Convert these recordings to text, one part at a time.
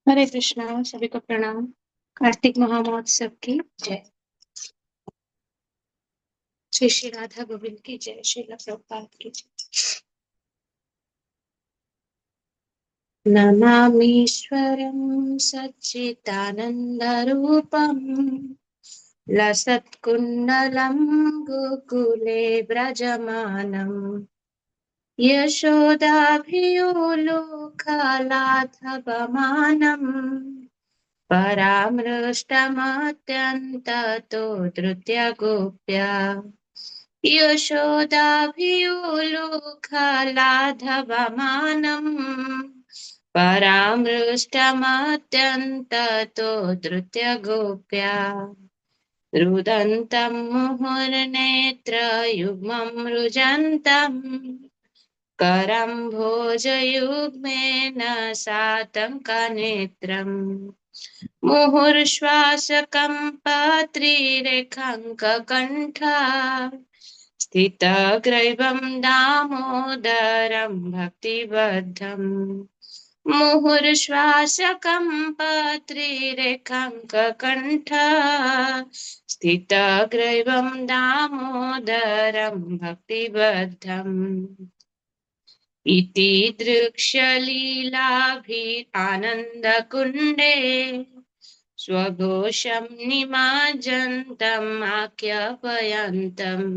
हरे कृष्णा। सभी को प्रणाम। कार्तिक महामहोत्सव की जय। श्री श्री राधा गोविंद की जय। श्रील प्रभुपाद की जय। नमामीश्वरं सच्चिदानन्दरूपम् लसत्कुण्डलं गोकुले व्रजमानम् यशोदाभियोलोकलाथवमानम् परामृष्टमत्यन्ततो धृत्य गोप्या यशोदाभियोलोकलाधवमानम् परामृष्टमत्यन्ततो धृत्य गोप्या रुदन्तं मुहुर्नेत्रयुग्मं रुजन्तम् करं भोजयुग्मेन सातङ्कनेत्रम् मुहुर्श्वासकम्पत्रिरेखाङ्ककण्ठा स्थितग्रैवं दामोदरं भक्तिबद्धम् मुहुर्श्वासकम्पत्रिरेखाङ्ककण्ठा स्थितग्रैवं दामोदरं भक्तिबद्धम् इति दृक्ष्यलीलाभिरानन्दकुण्डे स्वघोषं निमाजन्तम् आख्यापयन्तम्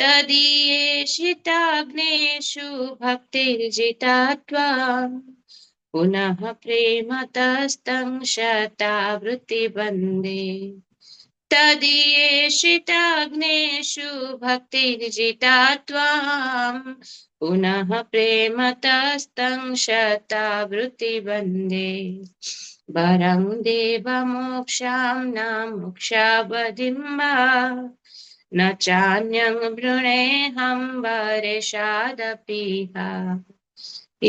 तदीयेषिताग्नेषु भक्तिर्जितात्वा पुनः प्रेमतस्तं शतावृत्तिबन्धे तदीयेषिताग्नेषु भक्तिर्जितात्वाम् पुनः प्रेमतस्तं शतावृत्तिबन्धे वरं देवमोक्षां न मोक्षावधिम्बा न चान्यं वृणेऽहं वरेशादपीह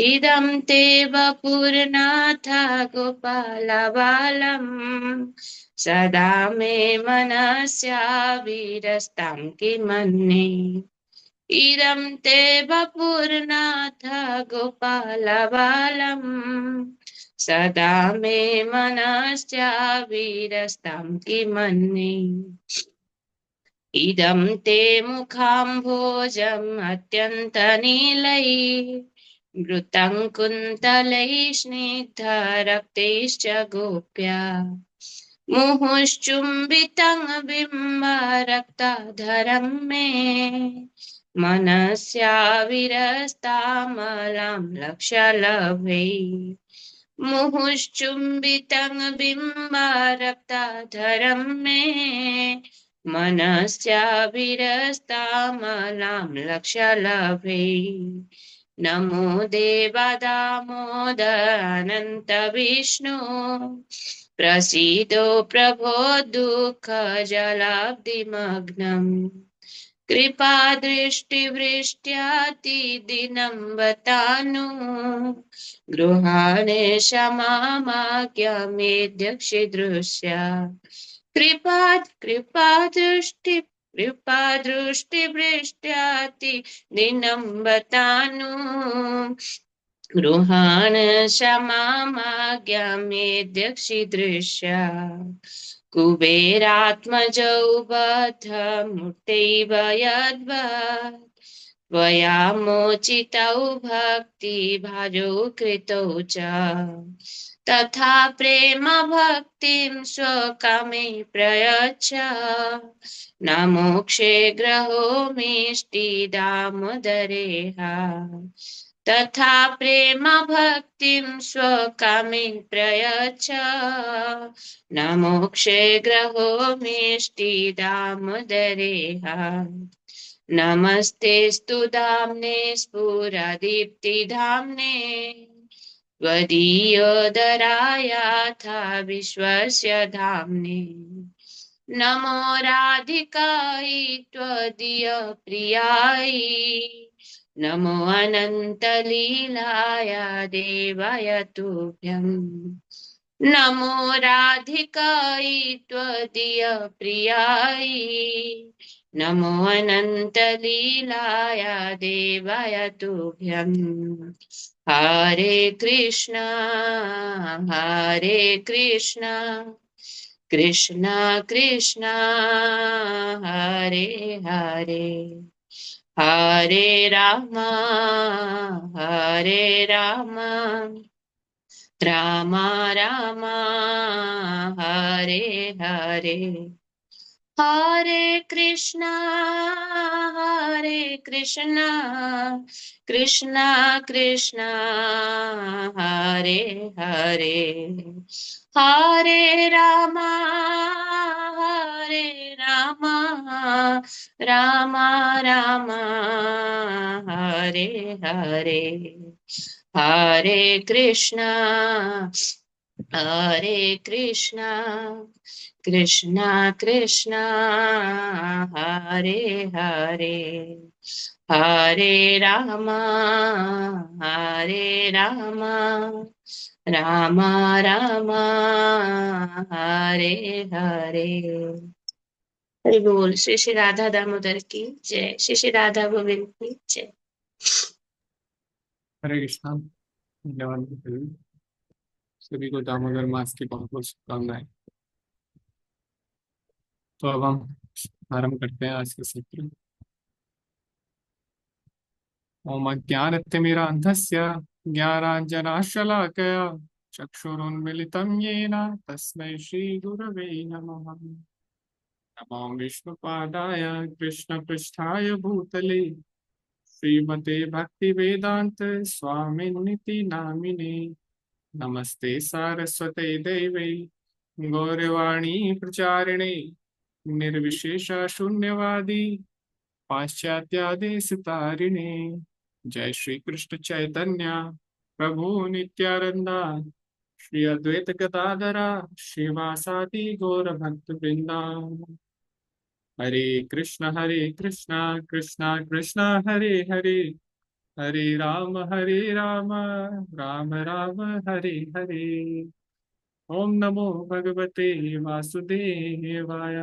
इदं ते वपुर्नाथ गोपालबालम् सदा मे मनस्याविरस्तां किमन्ये इदं ते वपुर्नाथ गोपालबालम् सदा मे मनस्याविरस्तां किमन्ये इदं ते मुखाम्भोजम् अत्यन्तनीलैः घृतं कुन्तलैः स्निग्धरक्तैश्च गोप्या मुहुश्चुम्बितं बिम्बरक्ताधरं मे मनस्याविरस्तामलां लक्ष्यलभे मुहुश्चुम्बितं बिम्बरक्ताधरं मे मनस्याविरस्तामलां लक्ष्यलभे नमो देवदामोदर अनन्त विष्णु प्रसीदो प्रभो दुःखजलाब्धिमग्नम् कृपादृष्टिवृष्ट्यातिदिनं वतानु गृहाणे क्षमामाज्ञमेध्यक्षिदृश्या कृपादृष्टिवृष्ट्याति दिनं वतानु गृहाण क्षमामाज्ञमेध्यक्षिदृश्या कुबेरात्मजौ बद्धमूर्तैव यद्वत् त्वया मोचितौ भक्तिभाजौ कृतौ च तथा प्रेम भक्तिं स्वकामे प्रयच्छ न मोक्षे ग्रहो मिष्टिदामोदरेह तथा प्रेम भक्तिं स्वकामे प्रयच्छ न मोक्षे ग्रहो मिष्टिदामोदरेह नमस्तेऽस्तु धाम्ने स्फुरदीप्तिधाम्ने त्वदीयोदरायाथा विश्वस्य धाम्ने नमो राधिकायै त्वदीयप्रियायै नमो अनन्तलीलाय देवाय तुभ्यम् नमो राधिकायै त्वदीयप्रियायै नमो अनन्तलीलाय देवाय तुभ्यम् हरे कृष्णा हरे कृष्णा कृष्णा कृष्णा हरे हरे हरे राम राम राम हरे हरे हरे कृष्णा कृष्णा कृष्णा हरे हरे हरे राम राम राम हरे हरे हरे कृष्णा कृष्णा कृष्णा हरे हरे हरे राम राम राम हरे हरे। हरि बोल। श्री श्री राधा दामोदर की जय। श्री श्री राधा गोविंद की जय। हरे कृष्णा। धन्यवाद सभी। सभी को दामोदर मास की बहुत बहुत शुभकामनाएं। तो अब हम आरंभ करते हैं आज के सत्र। ओम अज्ञानतिमिरान्धस्य ज्ञानाञ्जनशलाकया चक्षुरुन्मिलितं येन तस्मै श्रीगुरवे नमः। नमो विष्णुपादाय कृष्णपृष्ठाय भूतले श्रीमते भक्तिवेदान्त स्वामिनिति नामिने। नमस्ते सारस्वते देवे गौरवाणी प्रचारिणे निर्विशेष शून्यवादी पाश्चात्यादेशतारिणे। जय श्री कृष्ण चैतन्य प्रभु नित्यानंदा श्री अद्वैत गदाधरा श्रीवासादि गौर भक्त वृंदा। हरे कृष्णा कृष्णा कृष्णा हरे हरे हरे राम राम राम हरे हरे। ओम नमो भगवते वासुदेवाय।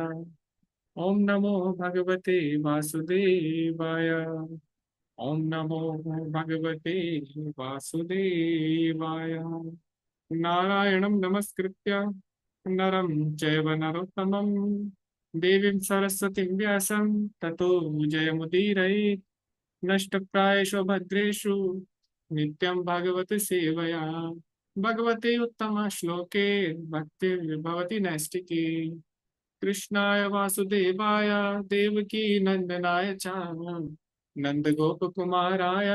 ओम नमो भगवते वासुदेवाय। ओम नमो भगवते वासुदेवाय। नारायणं नमस्कृत्य नरं चैव नरोत्तमं देवीं सरस्वतीं व्यासं ततो जयमुदीरये। नष्टप्रायेषु भद्रेषु नित्यं भगवत सेवया भगवते उत्तमश्लोके भक्तिर्भवति नैष्टिकी। कृष्णाय वासुदेवाय देवकी नंदनाय च नन्दगोपकुमाराय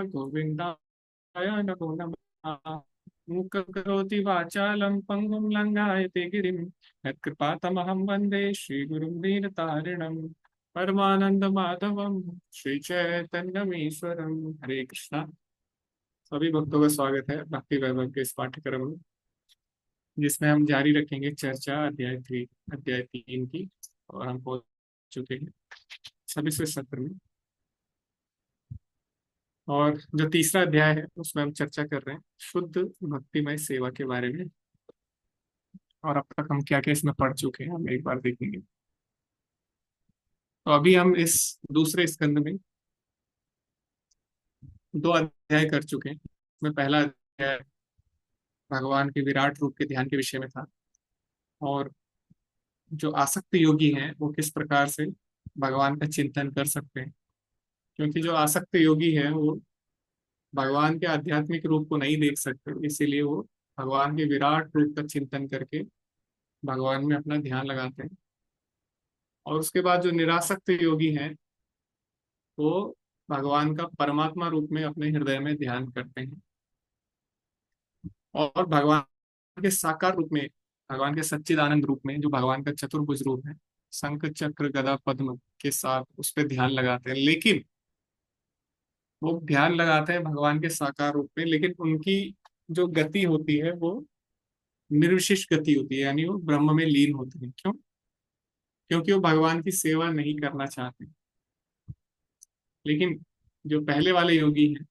गोविन्दाय नमो नमः। मूकं करोति वाचालं पङ्गुं लङ्घयते गिरिं यत्कृपातमहं वन्दे श्रीगुरुं दीनतारिणं परमानन्दमाधवं श्रीचैतन्यमीश्वरं। हरे कृष्णा। सभी भक्तों का स्वागत है भक्ति वैभव के इस पाठ्यक्रम में, जिसमें हम जारी रखेंगे चर्चा अध्याय 3 की। और हम पहुंच चुके हैं 26वें सत्र में। और जो तीसरा अध्याय है उसमें हम चर्चा कर रहे हैं शुद्ध भक्तिमय सेवा के बारे में। और अब तक हम क्या क्या इसमें पढ़ चुके हैं हम एक बार देखेंगे। तो अभी हम इस दूसरे स्कंद में 2 अध्याय कर चुके हैं। इसमें पहला अध्याय भगवान के विराट रूप के ध्यान के विषय में था, और जो आसक्त योगी हैं वो किस प्रकार से भगवान का चिंतन कर सकते हैं। क्योंकि जो आसक्त योगी है वो भगवान के आध्यात्मिक रूप को नहीं देख सकते, इसीलिए वो भगवान के विराट रूप का चिंतन करके भगवान में अपना ध्यान लगाते हैं। और उसके बाद जो निरासक्त योगी हैं वो भगवान का परमात्मा रूप में अपने हृदय में ध्यान करते हैं, और भगवान के साकार रूप में, भगवान के सच्चिदानंद रूप में, जो भगवान का चतुर्भुज रूप है, शंख चक्र गदा पद्म के साथ उस पर ध्यान लगाते हैं। लेकिन वो ध्यान लगाते हैं भगवान के साकार रूप में, लेकिन उनकी जो गति होती है वो निर्विशेष गति होती है, यानी वो ब्रह्म में लीन होते हैं। क्यों? क्योंकि वो भगवान की सेवा नहीं करना चाहते। लेकिन जो पहले वाले योगी हैं,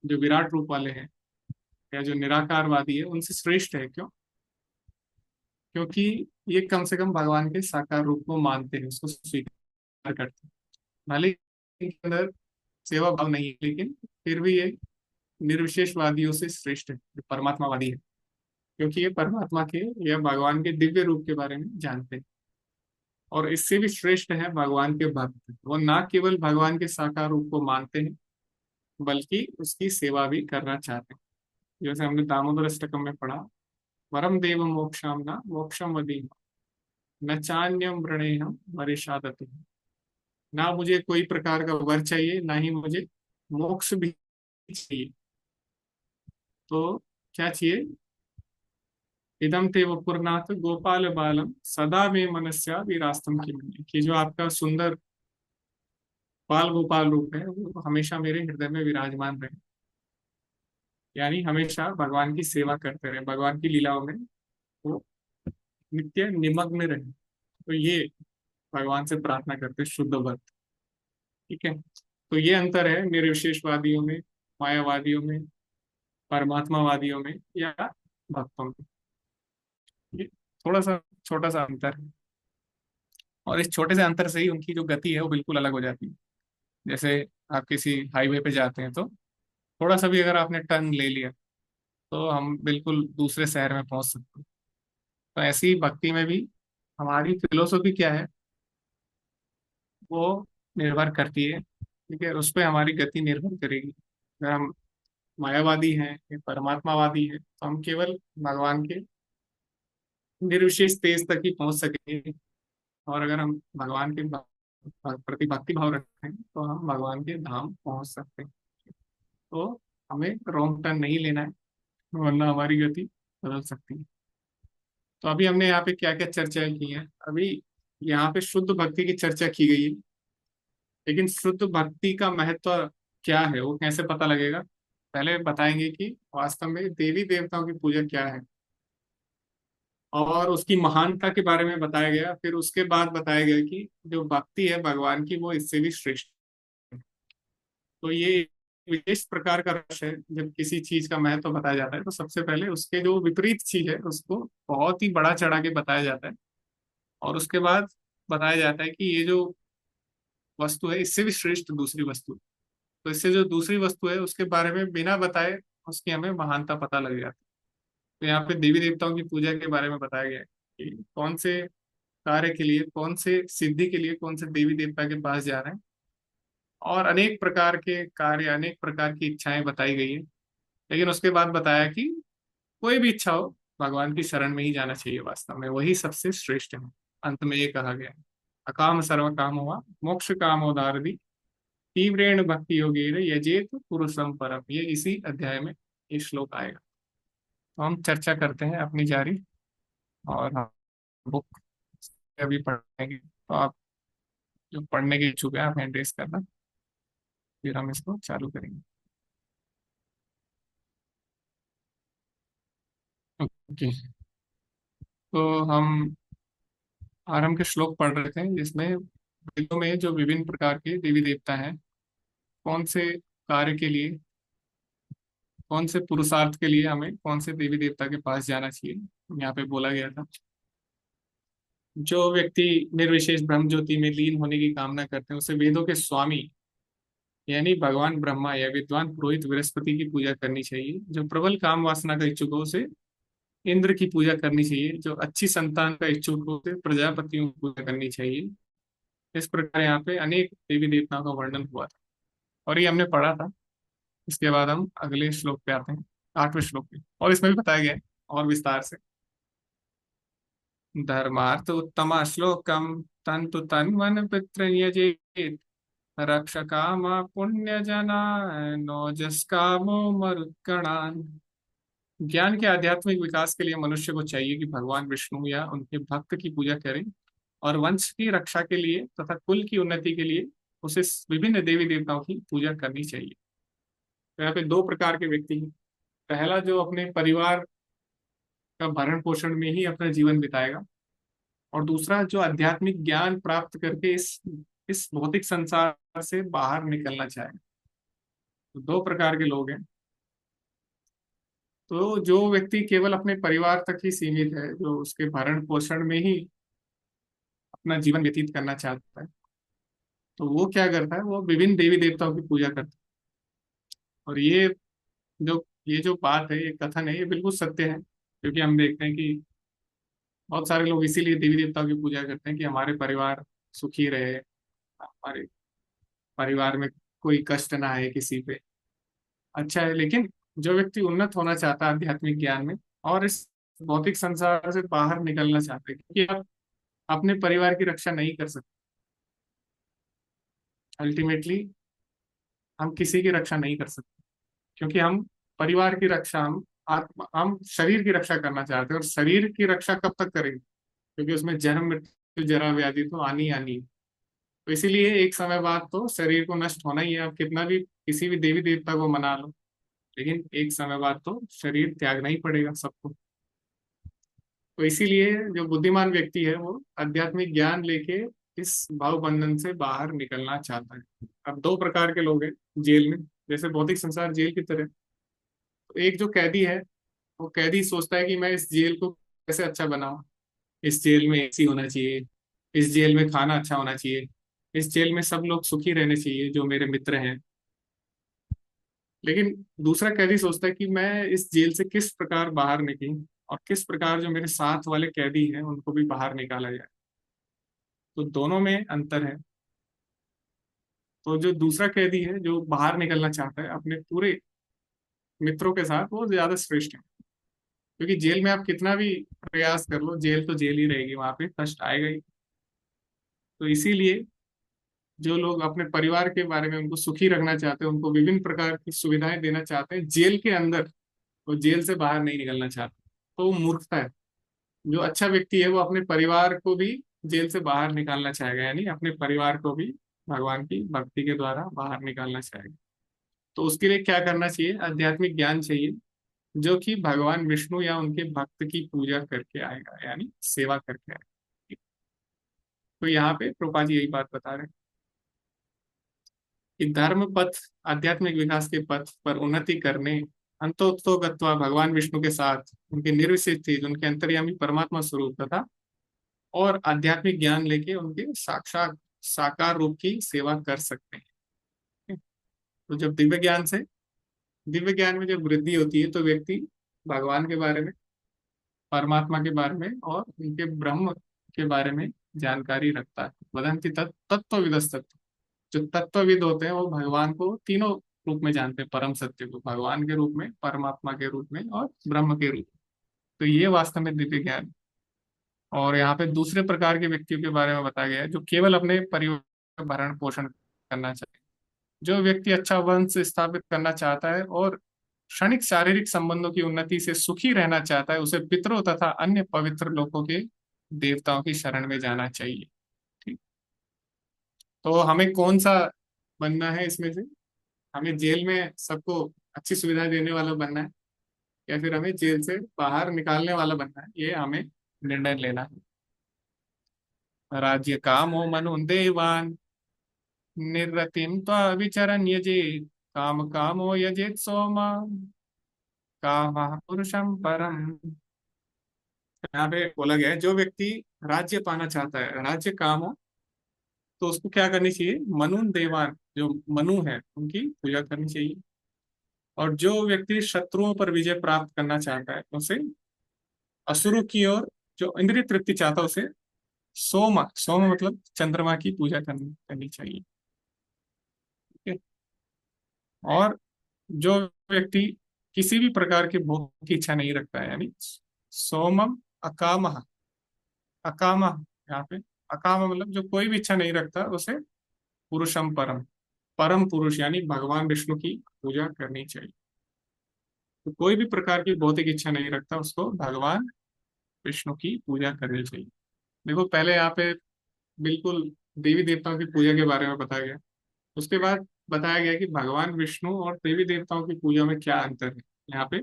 जो विराट रूप वाले हैं, या जो निराकारवादी है, उनसे श्रेष्ठ है। क्यों? क्योंकि ये कम से कम भगवान के साकार रूप को मानते हैं, उसको स्वीकार करते हैं। भले ही इनके अंदर सेवा भाव नहीं है, लेकिन फिर भी ये निर्विशेषवादियों से श्रेष्ठ है, जो परमात्मावादी है, क्योंकि ये परमात्मा के या भगवान के दिव्य रूप के बारे में जानते हैं। और इससे भी श्रेष्ठ है भगवान के भक्त, वो ना केवल भगवान के साकार रूप को मानते हैं बल्कि उसकी सेवा भी करना चाहते हैं। जैसे हमने दामोदर अष्टकम में पढ़ा, वरम देव मोक्षाम न मोक्षम वदी न चान्यम वृणेहम मरीषादति। ना मुझे कोई प्रकार का वर चाहिए, ना ही मुझे मोक्ष भी चाहिए। तो क्या चाहिए? इदम ते वपुरनाथ गोपाल बालम सदा में मनस्या विरास्तम की मैंने, कि जो आपका सुंदर बाल गोपाल रूप है वो हमेशा मेरे हृदय में विराजमान रहे, यानी हमेशा भगवान की सेवा करते रहे, भगवान की लीलाओं में वो नित्य निमग्न रहे। तो ये भगवान से प्रार्थना करते शुद्ध भक्त। ठीक है, तो ये अंतर है मेरे विशेषवादियों में, मायावादियों में, परमात्मावादियों में या भक्तों में। ये थोड़ा सा छोटा सा अंतर है, और इस छोटे से अंतर से ही उनकी जो गति है वो बिल्कुल अलग हो जाती है। जैसे आप किसी हाईवे पे जाते हैं तो थोड़ा सा भी अगर आपने टर्न ले लिया तो हम बिल्कुल दूसरे शहर में पहुंच सकते हैं। तो ऐसी ही भक्ति में भी हमारी फिलोसफी क्या है वो निर्भर करती है। ठीक है, उस पर हमारी गति निर्भर करेगी। अगर हम मायावादी हैं या परमात्मावादी हैं तो हम केवल भगवान के निर्विशेष तेज तक ही पहुंच सकेंगे। और अगर हम भगवान के प्रति भक्ति भाव रखें तो हम भगवान के धाम पहुंच सकते हैं। तो हमें रॉन्ग टर्न नहीं लेना है, वरना हमारी गति बदल सकती है। तो अभी हमने यहाँ पे क्या क्या चर्चाएं की हैं? अभी यहाँ पे शुद्ध भक्ति की चर्चा की गई है, लेकिन शुद्ध भक्ति का महत्व क्या है वो कैसे पता लगेगा? पहले बताएंगे कि वास्तव में देवी देवताओं की पूजा क्या है, और उसकी महानता के बारे में बताया गया। फिर उसके बाद बताया गया कि जो भक्ति है भगवान की वो इससे भी श्रेष्ठ है। तो ये विशेष प्रकार का रस है, जब किसी चीज का महत्व बताया जाता है तो सबसे पहले उसके जो विपरीत चीज है उसको बहुत ही बढ़ा चढ़ा के बताया जाता है, और उसके बाद बताया जाता है कि ये जो वस्तु है इससे भी श्रेष्ठ दूसरी वस्तु है। तो इससे जो दूसरी वस्तु है उसके बारे में बिना बताए उसकी हमें महानता पता लग जाती है। तो यहाँ पे देवी देवताओं की पूजा के बारे में बताया गया है कि कौन से कार्य के लिए, कौन से सिद्धि के लिए कौन से देवी देवता के पास जा रहे हैं, और अनेक प्रकार के कार्य, अनेक प्रकार की इच्छाएं बताई गई है। लेकिन उसके बाद बताया कि कोई भी इच्छा हो भगवान की शरण में ही जाना चाहिए, वास्तव में वही सबसे श्रेष्ठ है। अंत में ये कहा गया है, अकाम सर्व काम हुआ मोक्ष कामोदारधि तीव्रेण भक्ति योगेन यजेत पुरुषम परम। ये इसी अध्याय में ये श्लोक आएगा। तो हम चर्चा करते हैं अपनी जारी, और हम बुक अभी पढ़ेंगे। तो आप जो पढ़ने के इच्छुक है आप हैंड रेस करना, फिर हम इसको चालू करेंगे। ओके, तो हम आरंभ के श्लोक पढ़ रहे थे जिसमें वेदों में जो विभिन्न प्रकार के देवी देवता हैं, कौन से कार्य के लिए, कौन से पुरुषार्थ के लिए हमें कौन से देवी देवता के पास जाना चाहिए, यहाँ पे बोला गया था। जो व्यक्ति निर्विशेष ब्रह्म ज्योति में लीन होने की कामना करते हैं उसे वेदों के स्वामी यानी भगवान ब्रह्मा या विद्वान पुरोहित बृहस्पति की पूजा करनी चाहिए। जो प्रबल काम वासना का इच्छुक हो उसे इंद्र की पूजा करनी चाहिए। जो अच्छी संतान का इच्छुक हो उसे प्रजापतियों की पूजा करनी चाहिए। इस प्रकार यहाँ पे अनेक देवी देवताओं का वर्णन हुआ था, और ये हमने पढ़ा था। इसके बाद हम अगले श्लोक पे आते हैं, 8वें श्लोक पे, और इसमें भी बताया गया है और विस्तार से। धर्मार्थ उत्तम श्लोकम तंतु तन्वन पितृयजेत रक्ष काम पुण्य जना नोजस कामो मरुत्कणान। ज्ञान के आध्यात्मिक विकास के लिए मनुष्य को चाहिए कि भगवान विष्णु या उनके भक्त की पूजा करें, और वंश की रक्षा के लिए तथा कुल की उन्नति के लिए उसे विभिन्न देवी देवताओं की पूजा करनी चाहिए। तो यहाँ पे दो प्रकार के व्यक्ति हैं। पहला जो अपने परिवार का भरण पोषण में ही अपना जीवन बिताएगा, और दूसरा जो आध्यात्मिक ज्ञान प्राप्त करके इस भौतिक संसार से बाहर निकलना चाहेगा। तो दो प्रकार के लोग हैं। तो जो व्यक्ति केवल अपने परिवार तक ही सीमित है, जो उसके भरण पोषण में ही अपना जीवन व्यतीत करना चाहता है, तो वो क्या करता है, वो विभिन्न देवी देवताओं की पूजा करता है। और ये जो ये जो बात है, ये कथन है, ये बिल्कुल सत्य है। क्योंकि हम देखते हैं कि बहुत सारे लोग इसीलिए देवी देवताओं की पूजा करते हैं कि हमारे परिवार सुखी रहे, हमारे परिवार में कोई कष्ट ना आए किसी पे। अच्छा है, लेकिन जो व्यक्ति उन्नत होना चाहता है आध्यात्मिक ज्ञान में और इस भौतिक संसार से बाहर निकलना चाहते हैं, क्योंकि आप अपने परिवार की रक्षा नहीं कर सकते। अल्टीमेटली हम किसी की रक्षा नहीं कर सकते, क्योंकि हम परिवार की रक्षा, हम शरीर की रक्षा करना चाहते हैं। और शरीर की रक्षा कब तक करेंगे? क्योंकि उसमें जन्म मृत्यु जरा व्याधि तो आनी आनी है। तो इसीलिए एक समय बाद तो शरीर को नष्ट होना ही है। आप कितना भी किसी भी देवी देवता को मना लो, लेकिन एक समय बाद तो शरीर त्यागना ही पड़ेगा सबको। तो इसीलिए जो बुद्धिमान व्यक्ति है वो आध्यात्मिक ज्ञान लेके इस भाव बंधन से बाहर निकलना चाहता है। अब दो प्रकार के लोग हैं जेल में, जैसे भौतिक संसार जेल की तरह। तो एक जो कैदी है, वो कैदी सोचता है कि मैं इस जेल को कैसे अच्छा बनाऊं। इस जेल में एसी होना चाहिए, इस जेल में खाना अच्छा होना चाहिए, इस जेल में सब लोग सुखी रहने चाहिए जो मेरे मित्र हैं। लेकिन दूसरा कैदी सोचता है कि मैं इस जेल से किस प्रकार बाहर निकलूं, और किस प्रकार जो मेरे साथ वाले कैदी हैं उनको भी बाहर निकाला जाए। तो दोनों में अंतर है। तो जो दूसरा कैदी है जो बाहर निकलना चाहता है अपने पूरे मित्रों के साथ, वो ज्यादा श्रेष्ठ है। क्योंकि जेल में आप कितना भी प्रयास कर लो, जेल तो जेल ही रहेगी, वहां पे कष्ट आएगा ही। तो इसीलिए जो लोग अपने परिवार के बारे में उनको सुखी रखना चाहते हैं, उनको विभिन्न प्रकार की सुविधाएं देना चाहते हैं जेल के अंदर, वो जेल से बाहर नहीं निकलना चाहते, तो वो मूर्खता है। जो अच्छा व्यक्ति है वो अपने परिवार को भी जेल से बाहर निकालना चाहेगा, यानी अपने परिवार को भी भगवान की भक्ति के द्वारा बाहर निकालना चाहेगा। तो उसके लिए क्या करना चाहिए? आध्यात्मिक ज्ञान चाहिए, जो कि भगवान विष्णु या उनके भक्त की पूजा करके आएगा, यानी सेवा करके आएगा। तो यहाँ पे प्रभुपाद जी यही बात बता रहे हैं कि धर्म पथ, आध्यात्मिक विकास के पथ पर उन्नति करने अंतोतो गत्वा भगवान विष्णु के साथ उनके निर्विशेष चीज, उनके अंतर्यामी परमात्मा स्वरूप तथा और आध्यात्मिक ज्ञान लेके उनके साक्षात साकार रूप की सेवा कर सकते हैं। तो जब दिव्य ज्ञान में जब वृद्धि होती है तो व्यक्ति भगवान के बारे में, परमात्मा के बारे में और उनके ब्रह्म के बारे में जानकारी रखता है। वदंती तत्व, जो तत्वविद होते हैं वो भगवान को तीनों रूप में जानते हैं, परम सत्य को भगवान के रूप में, परमात्मा के रूप में और ब्रह्म के रूप में। तो ये वास्तव में दिव्य ज्ञान है। और यहाँ पे दूसरे प्रकार के व्यक्तियों के बारे में बताया गया है जो केवल अपने परिवार का भरण पोषण करना चाहते हैं। जो व्यक्ति अच्छा वंश स्थापित करना चाहता है और क्षणिक शारीरिक संबंधों की उन्नति से सुखी रहना चाहता है, उसे पितरों तथा अन्य पवित्र लोगों के देवताओं की शरण में जाना चाहिए। ठीक। तो हमें कौन सा बनना है इसमें से? हमें जेल में सबको अच्छी सुविधा देने वाला बनना है, या फिर हमें जेल से बाहर निकालने वाला बनना है? ये हमें निर्णय लेना है। राज्य कामो मनु देवान निर्रतिम त्वा विचरन् यजेत, काम कामो यजेत सोमा, काम पुरुषम परम। यहाँ पे बोला गया है जो व्यक्ति राज्य पाना चाहता है, राज्य काम हो, तो उसको क्या करनी चाहिए? मनु देवान, जो मनु है उनकी पूजा करनी चाहिए। और जो व्यक्ति शत्रुओं पर विजय प्राप्त करना चाहता है उसे असुरों की ओर, जो इंद्रिय तृप्ति चाहता है उसे सोम, सोम मतलब चंद्रमा की पूजा करनी करनी चाहिए। ठीक है? और जो व्यक्ति किसी भी प्रकार के भोग की इच्छा नहीं रखता है, यानी सोमम अकाम, अकाम यहाँ पे अकाम मतलब जो कोई भी इच्छा नहीं रखता, उसे पुरुषम परम, परम पुरुष यानी भगवान विष्णु की पूजा करनी चाहिए। तो कोई भी प्रकार की भौतिक इच्छा नहीं रखता, उसको भगवान विष्णु की पूजा करनी चाहिए। देखो पहले यहाँ पे बिल्कुल देवी देवताओं की पूजा के बारे में बताया गया, उसके बाद बताया गया कि भगवान विष्णु और देवी देवताओं की पूजा में क्या अंतर है। यहाँ पे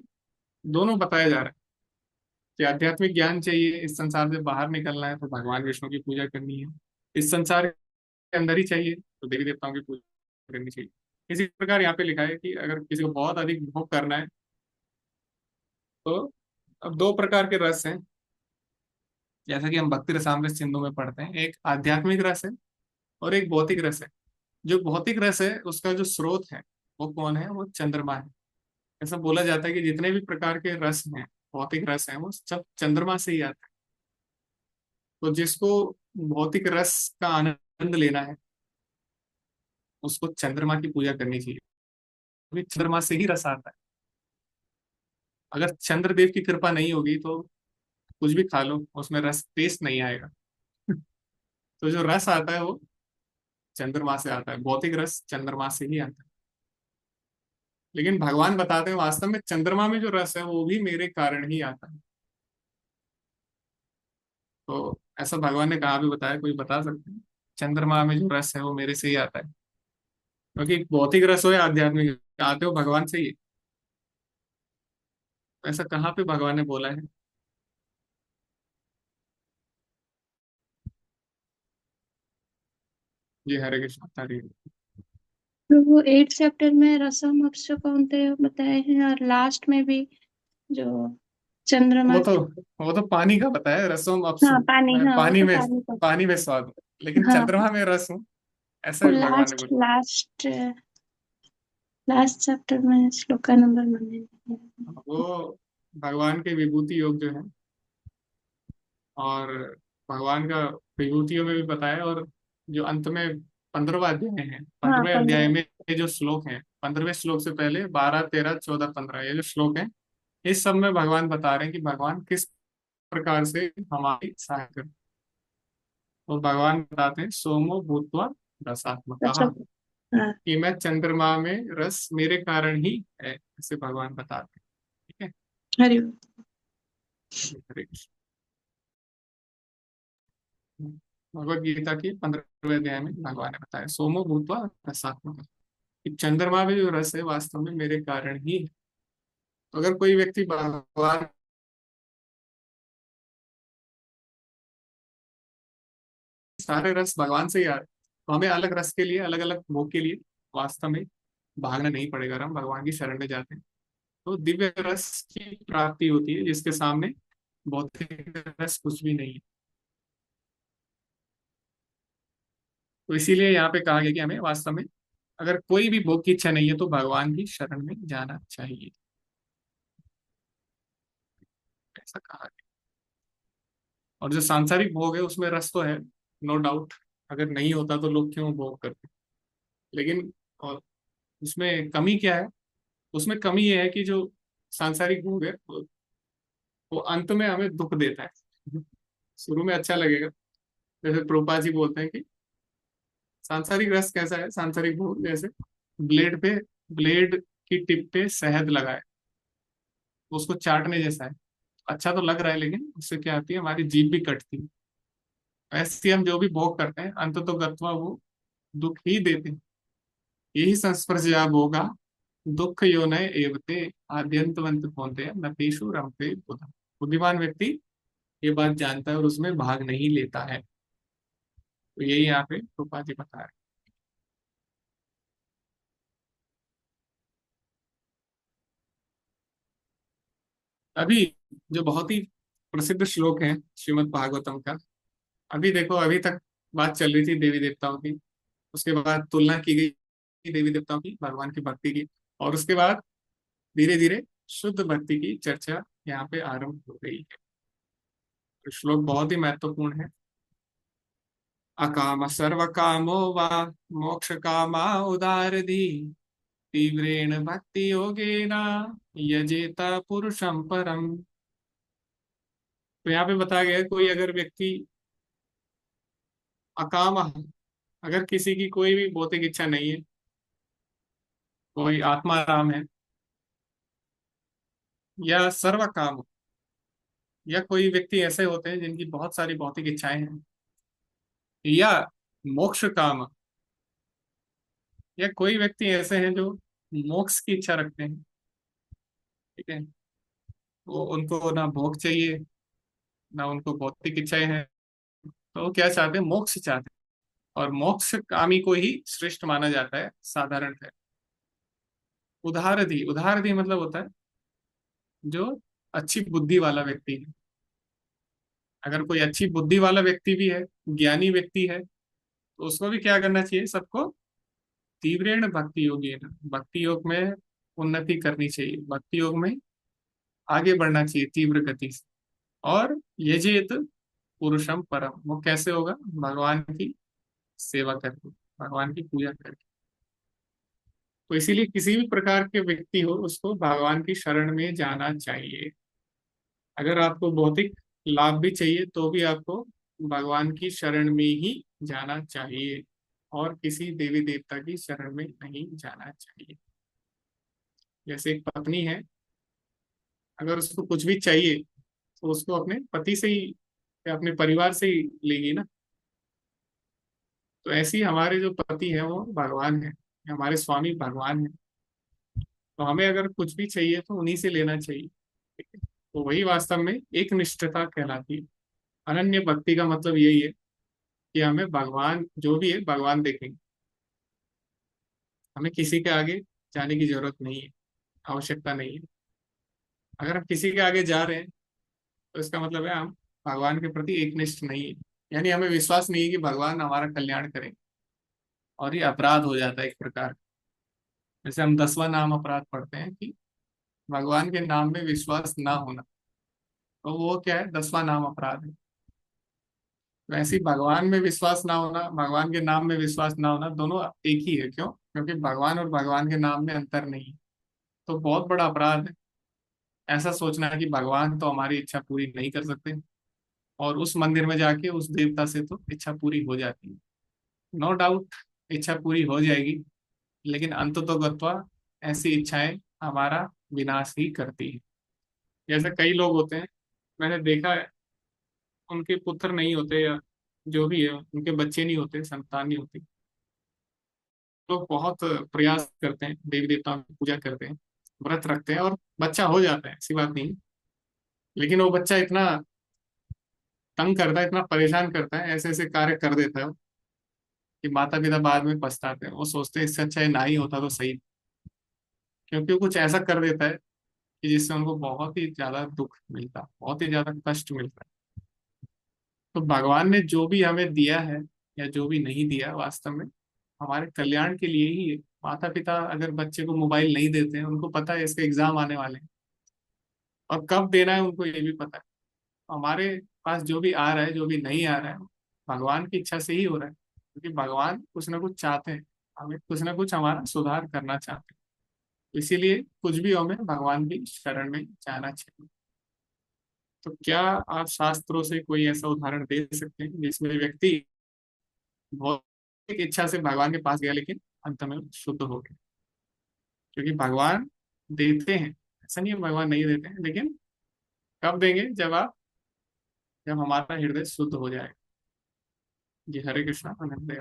दोनों बताया जा रहा है कि आध्यात्मिक ज्ञान चाहिए, इस संसार से बाहर निकलना है तो भगवान विष्णु की पूजा करनी है। इस संसार के अंदर ही चाहिए तो देवी देवताओं की पूजा करनी चाहिए। इसी प्रकार यहाँ पे लिखा है कि अगर किसी को बहुत अधिक भोग करना है तो अब दो प्रकार के रस हैं, जैसा कि हम भक्ति रसामृत सिंधु में पढ़ते हैं। एक आध्यात्मिक रस है और एक भौतिक रस है। जो भौतिक रस है उसका जो स्रोत है वो कौन है? वो चंद्रमा है। ऐसा बोला जाता है कि जितने भी प्रकार के रस हैं, भौतिक रस हैं, वो सब चंद्रमा से ही आते हैं। तो जिसको भौतिक रस का आनंद लेना है, उसको चंद्रमा की पूजा करनी चाहिए, क्योंकि चंद्रमा से ही रस आता है। अगर चंद्रदेव की कृपा नहीं होगी तो कुछ भी खा लो, उसमें रस टेस्ट नहीं आएगा। तो जो रस आता है वो चंद्रमा से आता है, भौतिक रस चंद्रमा से ही आता है। लेकिन भगवान बताते हैं वास्तव में चंद्रमा में जो रस है वो भी मेरे कारण ही आता है। तो ऐसा भगवान ने कहा भी बताया, कोई बता सकते हैं? चंद्रमा में जो रस है वो मेरे से ही आता है, क्योंकि भौतिक रस हो या आध्यात्मिक, आते हो भगवान से ही है। ऐसा कहाँ पे भगवान ने बोला है? ये हरे कृष्ण हरे। तो वो 8 चैप्टर में रसम अप्सु कौनते बताए हैं, और लास्ट में भी जो वो चंद्रमा तो के। वो तो पानी का बताया, रसोम हाँ अपसु, पानी, मैं हाँ वो तो पानी का। पानी में स्वाद हूं, लेकिन हाँ चंद्रमा में रस हूँ, ऐसा वो भी भगवान ने लास्ट बोला। लास्ट लास्ट चैप्टर में श्लोक का नंबर मैंने नहीं लिया। वो भगवान के विभूति योग जो है, और भगवान का विभूतियों में भी बताया, और जो अंत में 15वां अध्याय है, हाँ 15वें अध्याय 15। में ये जो श्लोक है, 15वें श्लोक से पहले 12, 13, 14, 15 ये जो श्लोक है, इस सब में भगवान बता रहे हैं कि भगवान किस प्रकार से हमारी सहायता करते हैं। और भगवान बताते हैं सोमो भूतवा रसात्मक, अच्छा। हाँ। कि मैं चंद्रमा में रस मेरे कारण ही है, ऐसे भगवान बताते हैं। ठीक हरि है, हरे कृष्ण। भगवत गीता की 15वें अध्याय में भगवान ने बताया सोमो भूतवा रसात्मक, कि चंद्रमा में जो रस है वास्तव में मेरे कारण ही है। तो अगर कोई व्यक्ति भगवान, सारे रस भगवान से ही आ रहे हैं, तो हमें अलग रस के लिए, अलग अलग भोग के लिए वास्तव में भागना नहीं पड़ेगा। हम भगवान की शरण में जाते हैं तो दिव्य रस की प्राप्ति होती है, जिसके सामने भौतिक रस कुछ भी नहीं है। तो इसीलिए यहाँ पे कहा गया कि हमें वास्तव में अगर कोई भी भोग की इच्छा नहीं है तो भगवान की शरण में जाना चाहिए, ऐसा कहा गया। और जो सांसारिक भोग है उसमें रस तो है, नो डाउट। अगर नहीं होता तो लोग क्यों भोग करते? लेकिन और उसमें कमी क्या है? उसमें कमी ये है कि जो सांसारिक भोग है वो अंत में हमें दुख देता है। शुरू में अच्छा लगेगा, जैसे प्रभुपाद जी बोलते हैं कि सांसारिक रस कैसा है, सांसारिक भोग जैसे ब्लेड की टिप पे शहद लगाए, उसको चाटने जैसा है। अच्छा तो लग रहा है, लेकिन उससे क्या होती है, हमारी जीभ भी कटती है। ऐसे ही हम जो भी भोग करते हैं अंत तो गत्वा वो दुख ही देते हैं। यही संस्पर्शया भोगा दुख योनय एवते आद्यंतवंत होते न तेषु रमते बुधा। बुद्धिमान व्यक्ति ये बात जानता है और उसमें भाग नहीं लेता है। तो यही यहाँ पे रूपा जी बता रहे हैं। अभी जो बहुत ही प्रसिद्ध श्लोक है श्रीमद् भागवतम का, अभी देखो, अभी तक बात चल रही थी देवी देवताओं की, उसके बाद तुलना की गई देवी देवताओं की भगवान की भक्ति की, और उसके बाद धीरे धीरे शुद्ध भक्ति की चर्चा यहाँ पे आरंभ हो गई है। तो श्लोक बहुत ही महत्वपूर्ण है। अकाम सर्व कामो वा मोक्ष कामा उदारधि तीव्रेण भक्ति योगेन यजेता पुरुषं परम। तो यहाँ पे बताया गया है, कोई अगर व्यक्ति अकाम, अगर किसी की कोई भी भौतिक इच्छा नहीं है, कोई आत्माराम है, या सर्व काम, या कोई व्यक्ति ऐसे होते हैं जिनकी बहुत सारी भौतिक इच्छाएं हैं, या मोक्ष काम, या कोई व्यक्ति ऐसे हैं जो मोक्ष की इच्छा रखते हैं। ठीक है, वो उनको ना भोग चाहिए, ना उनको भौतिक इच्छाएं हैं, तो वो क्या चाहते हैं, मोक्ष चाहते हैं। और मोक्ष कामी को ही श्रेष्ठ माना जाता है साधारण है। उदारधि, उदारधि मतलब होता है जो अच्छी बुद्धि वाला व्यक्ति है। अगर कोई अच्छी बुद्धि वाला व्यक्ति भी है, ज्ञानी व्यक्ति है, तो उसको भी क्या करना चाहिए, सबको तीव्रेण भक्ति योगी है ना, भक्ति योग में उन्नति करनी चाहिए, भक्ति योग में आगे बढ़ना चाहिए तीव्र गति से। और यजेत पुरुषम परम, वो कैसे होगा? भगवान की सेवा करके, भगवान की पूजा करके। तो इसीलिए किसी भी प्रकार के व्यक्ति हो, उसको भगवान की शरण में जाना चाहिए। अगर आपको भौतिक लाभ भी चाहिए तो भी आपको भगवान की शरण में ही जाना चाहिए, और किसी देवी देवता की शरण में नहीं जाना चाहिए। जैसे एक पत्नी है, अगर उसको कुछ भी चाहिए तो उसको अपने पति से ही या अपने परिवार से ही लेगी ना। तो ऐसे ही हमारे जो पति है वो भगवान है, हमारे स्वामी भगवान है। तो हमें अगर कुछ भी चाहिए तो उन्हीं से लेना चाहिए, ठीक है? तो वही वास्तव में एक निष्ठता कहलाती है। अनन्य भक्ति का मतलब यही है कि हमें भगवान जो भी है भगवान देखेंगे, हमें किसी के आगे जाने की जरूरत नहीं है, आवश्यकता नहीं है। अगर हम किसी के आगे जा रहे हैं तो इसका मतलब है हम भगवान के प्रति एकनिष्ठ नहीं है, यानी हमें विश्वास नहीं है कि भगवान हमारा कल्याण करेंगे। और ये अपराध हो जाता है एक प्रकार का। जैसे हम 10वां नाम अपराध पढ़ते हैं कि भगवान के नाम में विश्वास ना होना, तो वो क्या है? 10वां नाम अपराध है। वैसे ही भगवान में विश्वास ना होना, भगवान के नाम में विश्वास ना होना, दोनों एक ही है। क्यों? क्योंकि भगवान और भगवान के नाम में अंतर नहीं है। तो बहुत बड़ा अपराध है ऐसा सोचना है कि भगवान तो हमारी इच्छा पूरी नहीं कर सकते, और उस मंदिर में जाके उस देवता से तो इच्छा पूरी हो जाती है। नो डाउट इच्छा पूरी हो जाएगी, लेकिन अंत तो गत्वा ऐसी इच्छाएं हमारा विनाश ही करती है। जैसे कई लोग होते हैं, मैंने देखा है, उनके पुत्र नहीं होते या जो भी है उनके बच्चे नहीं होते, संतान नहीं होती। लोग बहुत प्रयास करते हैं, देवी देवताओं की पूजा करते हैं, व्रत रखते हैं, और बच्चा हो जाता है, ऐसी बात नहीं। लेकिन वो बच्चा इतना तंग करता है, इतना परेशान करता है, ऐसे ऐसे कार्य कर देता है कि माता पिता बाद में पछताते हैं। वो सोचते हैं इससे अच्छा ये ना ही होता तो सही, क्योंकि वो कुछ ऐसा कर देता है कि जिससे उनको बहुत ही ज्यादा दुख मिलता है, बहुत ही ज्यादा कष्ट मिलता है। तो भगवान ने जो भी हमें दिया है या जो भी नहीं दिया, वास्तव में हमारे कल्याण के लिए ही है। माता पिता अगर बच्चे को मोबाइल नहीं देते हैं, उनको पता है इसके एग्जाम आने वाले हैं और कब देना है उनको ये भी पता है। हमारे पास जो भी आ रहा है, जो भी नहीं आ रहा है, भगवान की इच्छा से ही हो रहा है, क्योंकि भगवान कुछ ना कुछ चाहते हैं, हमें कुछ ना कुछ हमारा सुधार करना चाहते हैं। तो इसीलिए कुछ भी हमें भगवान की शरण में जाना चाहिए। तो क्या आप शास्त्रों से कोई ऐसा उदाहरण दे सकते हैं जिसमें व्यक्ति भौतिक इच्छा से भगवान के पास गया लेकिन अंत में शुद्ध हो गया? क्योंकि भगवान देते हैं, ऐसा नहीं है भगवान नहीं देते हैं, लेकिन कब देंगे? जब हमारा हृदय शुद्ध हो जाएगा। जी, हरे कृष्णा, आनंद।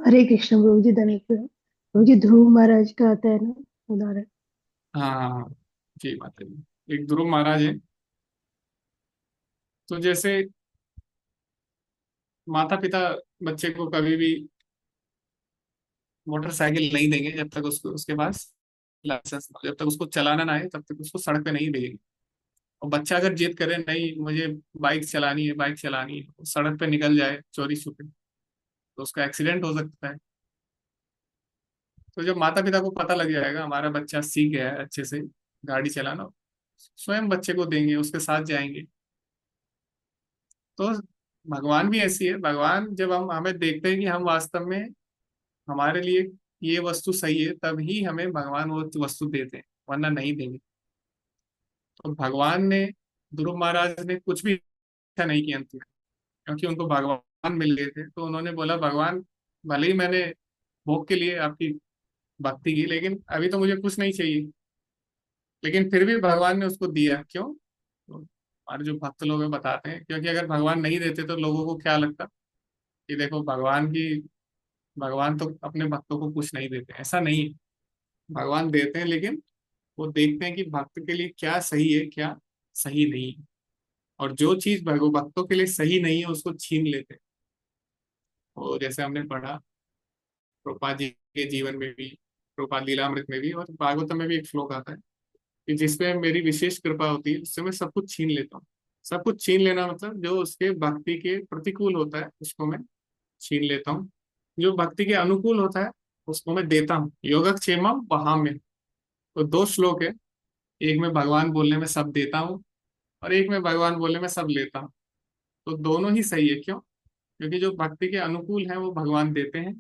हरे कृष्ण प्रभु जी, धन्यवाद प्रभु जी। ध्रुव महाराज का आता है ना उदाहरण। हाँ हाँ हाँ। जी माता जी, एक ध्रुव महाराज है। तो जैसे माता पिता बच्चे को कभी भी मोटरसाइकिल नहीं देंगे जब तक उसको उसके पास लाइसेंस, जब तक उसको चलाना ना है तब तक उसको सड़क पे नहीं भेजेंगे। और बच्चा अगर जिद करे नहीं मुझे बाइक चलानी है, बाइक चलानी है, तो सड़क पे निकल जाए चोरी छुपे, तो उसका एक्सीडेंट हो सकता है। तो जब माता पिता को पता लग जाएगा हमारा बच्चा सीख गया है अच्छे से गाड़ी चलाना, स्वयं बच्चे को देंगे, उसके साथ जाएंगे। तो भगवान भी ऐसी है। भगवान जब हम हमें देखते हैं कि हम वास्तव में हमारे लिए ये वस्तु सही है, तब ही हमें भगवान वो वस्तु देते हैं, वरना नहीं देंगे। तो भगवान ने, ध्रुव महाराज ने कुछ भी अच्छा नहीं किया अंत में, क्योंकि उनको भगवान मिल गए थे। तो उन्होंने बोला भगवान, भले ही मैंने भोग के लिए आपकी भक्ति की, लेकिन अभी तो मुझे कुछ नहीं चाहिए। लेकिन फिर भी भगवान ने उसको दिया। क्यों? तो हमारे जो भक्त लोग हैं बताते हैं, क्योंकि अगर भगवान नहीं देते तो लोगों को क्या लगता कि देखो भगवान तो अपने भक्तों को कुछ नहीं देते। ऐसा नहीं है, भगवान देते हैं, लेकिन वो देखते हैं कि भक्त के लिए क्या सही है, क्या सही नहीं है। और जो चीज भक्तों के लिए सही नहीं है उसको छीन लेते हैं। और जैसे हमने पढ़ा प्रभुपाद जी के जीवन में भी, प्रभुपाद लीलामृत में भी, और भागवतम में भी एक श्लोक आता है कि जिसमें मेरी विशेष कृपा होती है उससे मैं सब कुछ छीन लेता हूँ। सब कुछ छीन लेना मतलब जो उसके भक्ति के प्रतिकूल होता है उसको मैं छीन लेता हूँ, जो भक्ति के अनुकूल होता है उसको मैं देता हूँ। योगक्षेमम वहाम्य, तो दो श्लोक है, एक में भगवान बोलने में सब देता हूँ और एक में भगवान बोलने में सब लेता हूँ। तो दोनों ही सही है, क्यों? क्योंकि जो भक्ति के अनुकूल है वो भगवान देते हैं,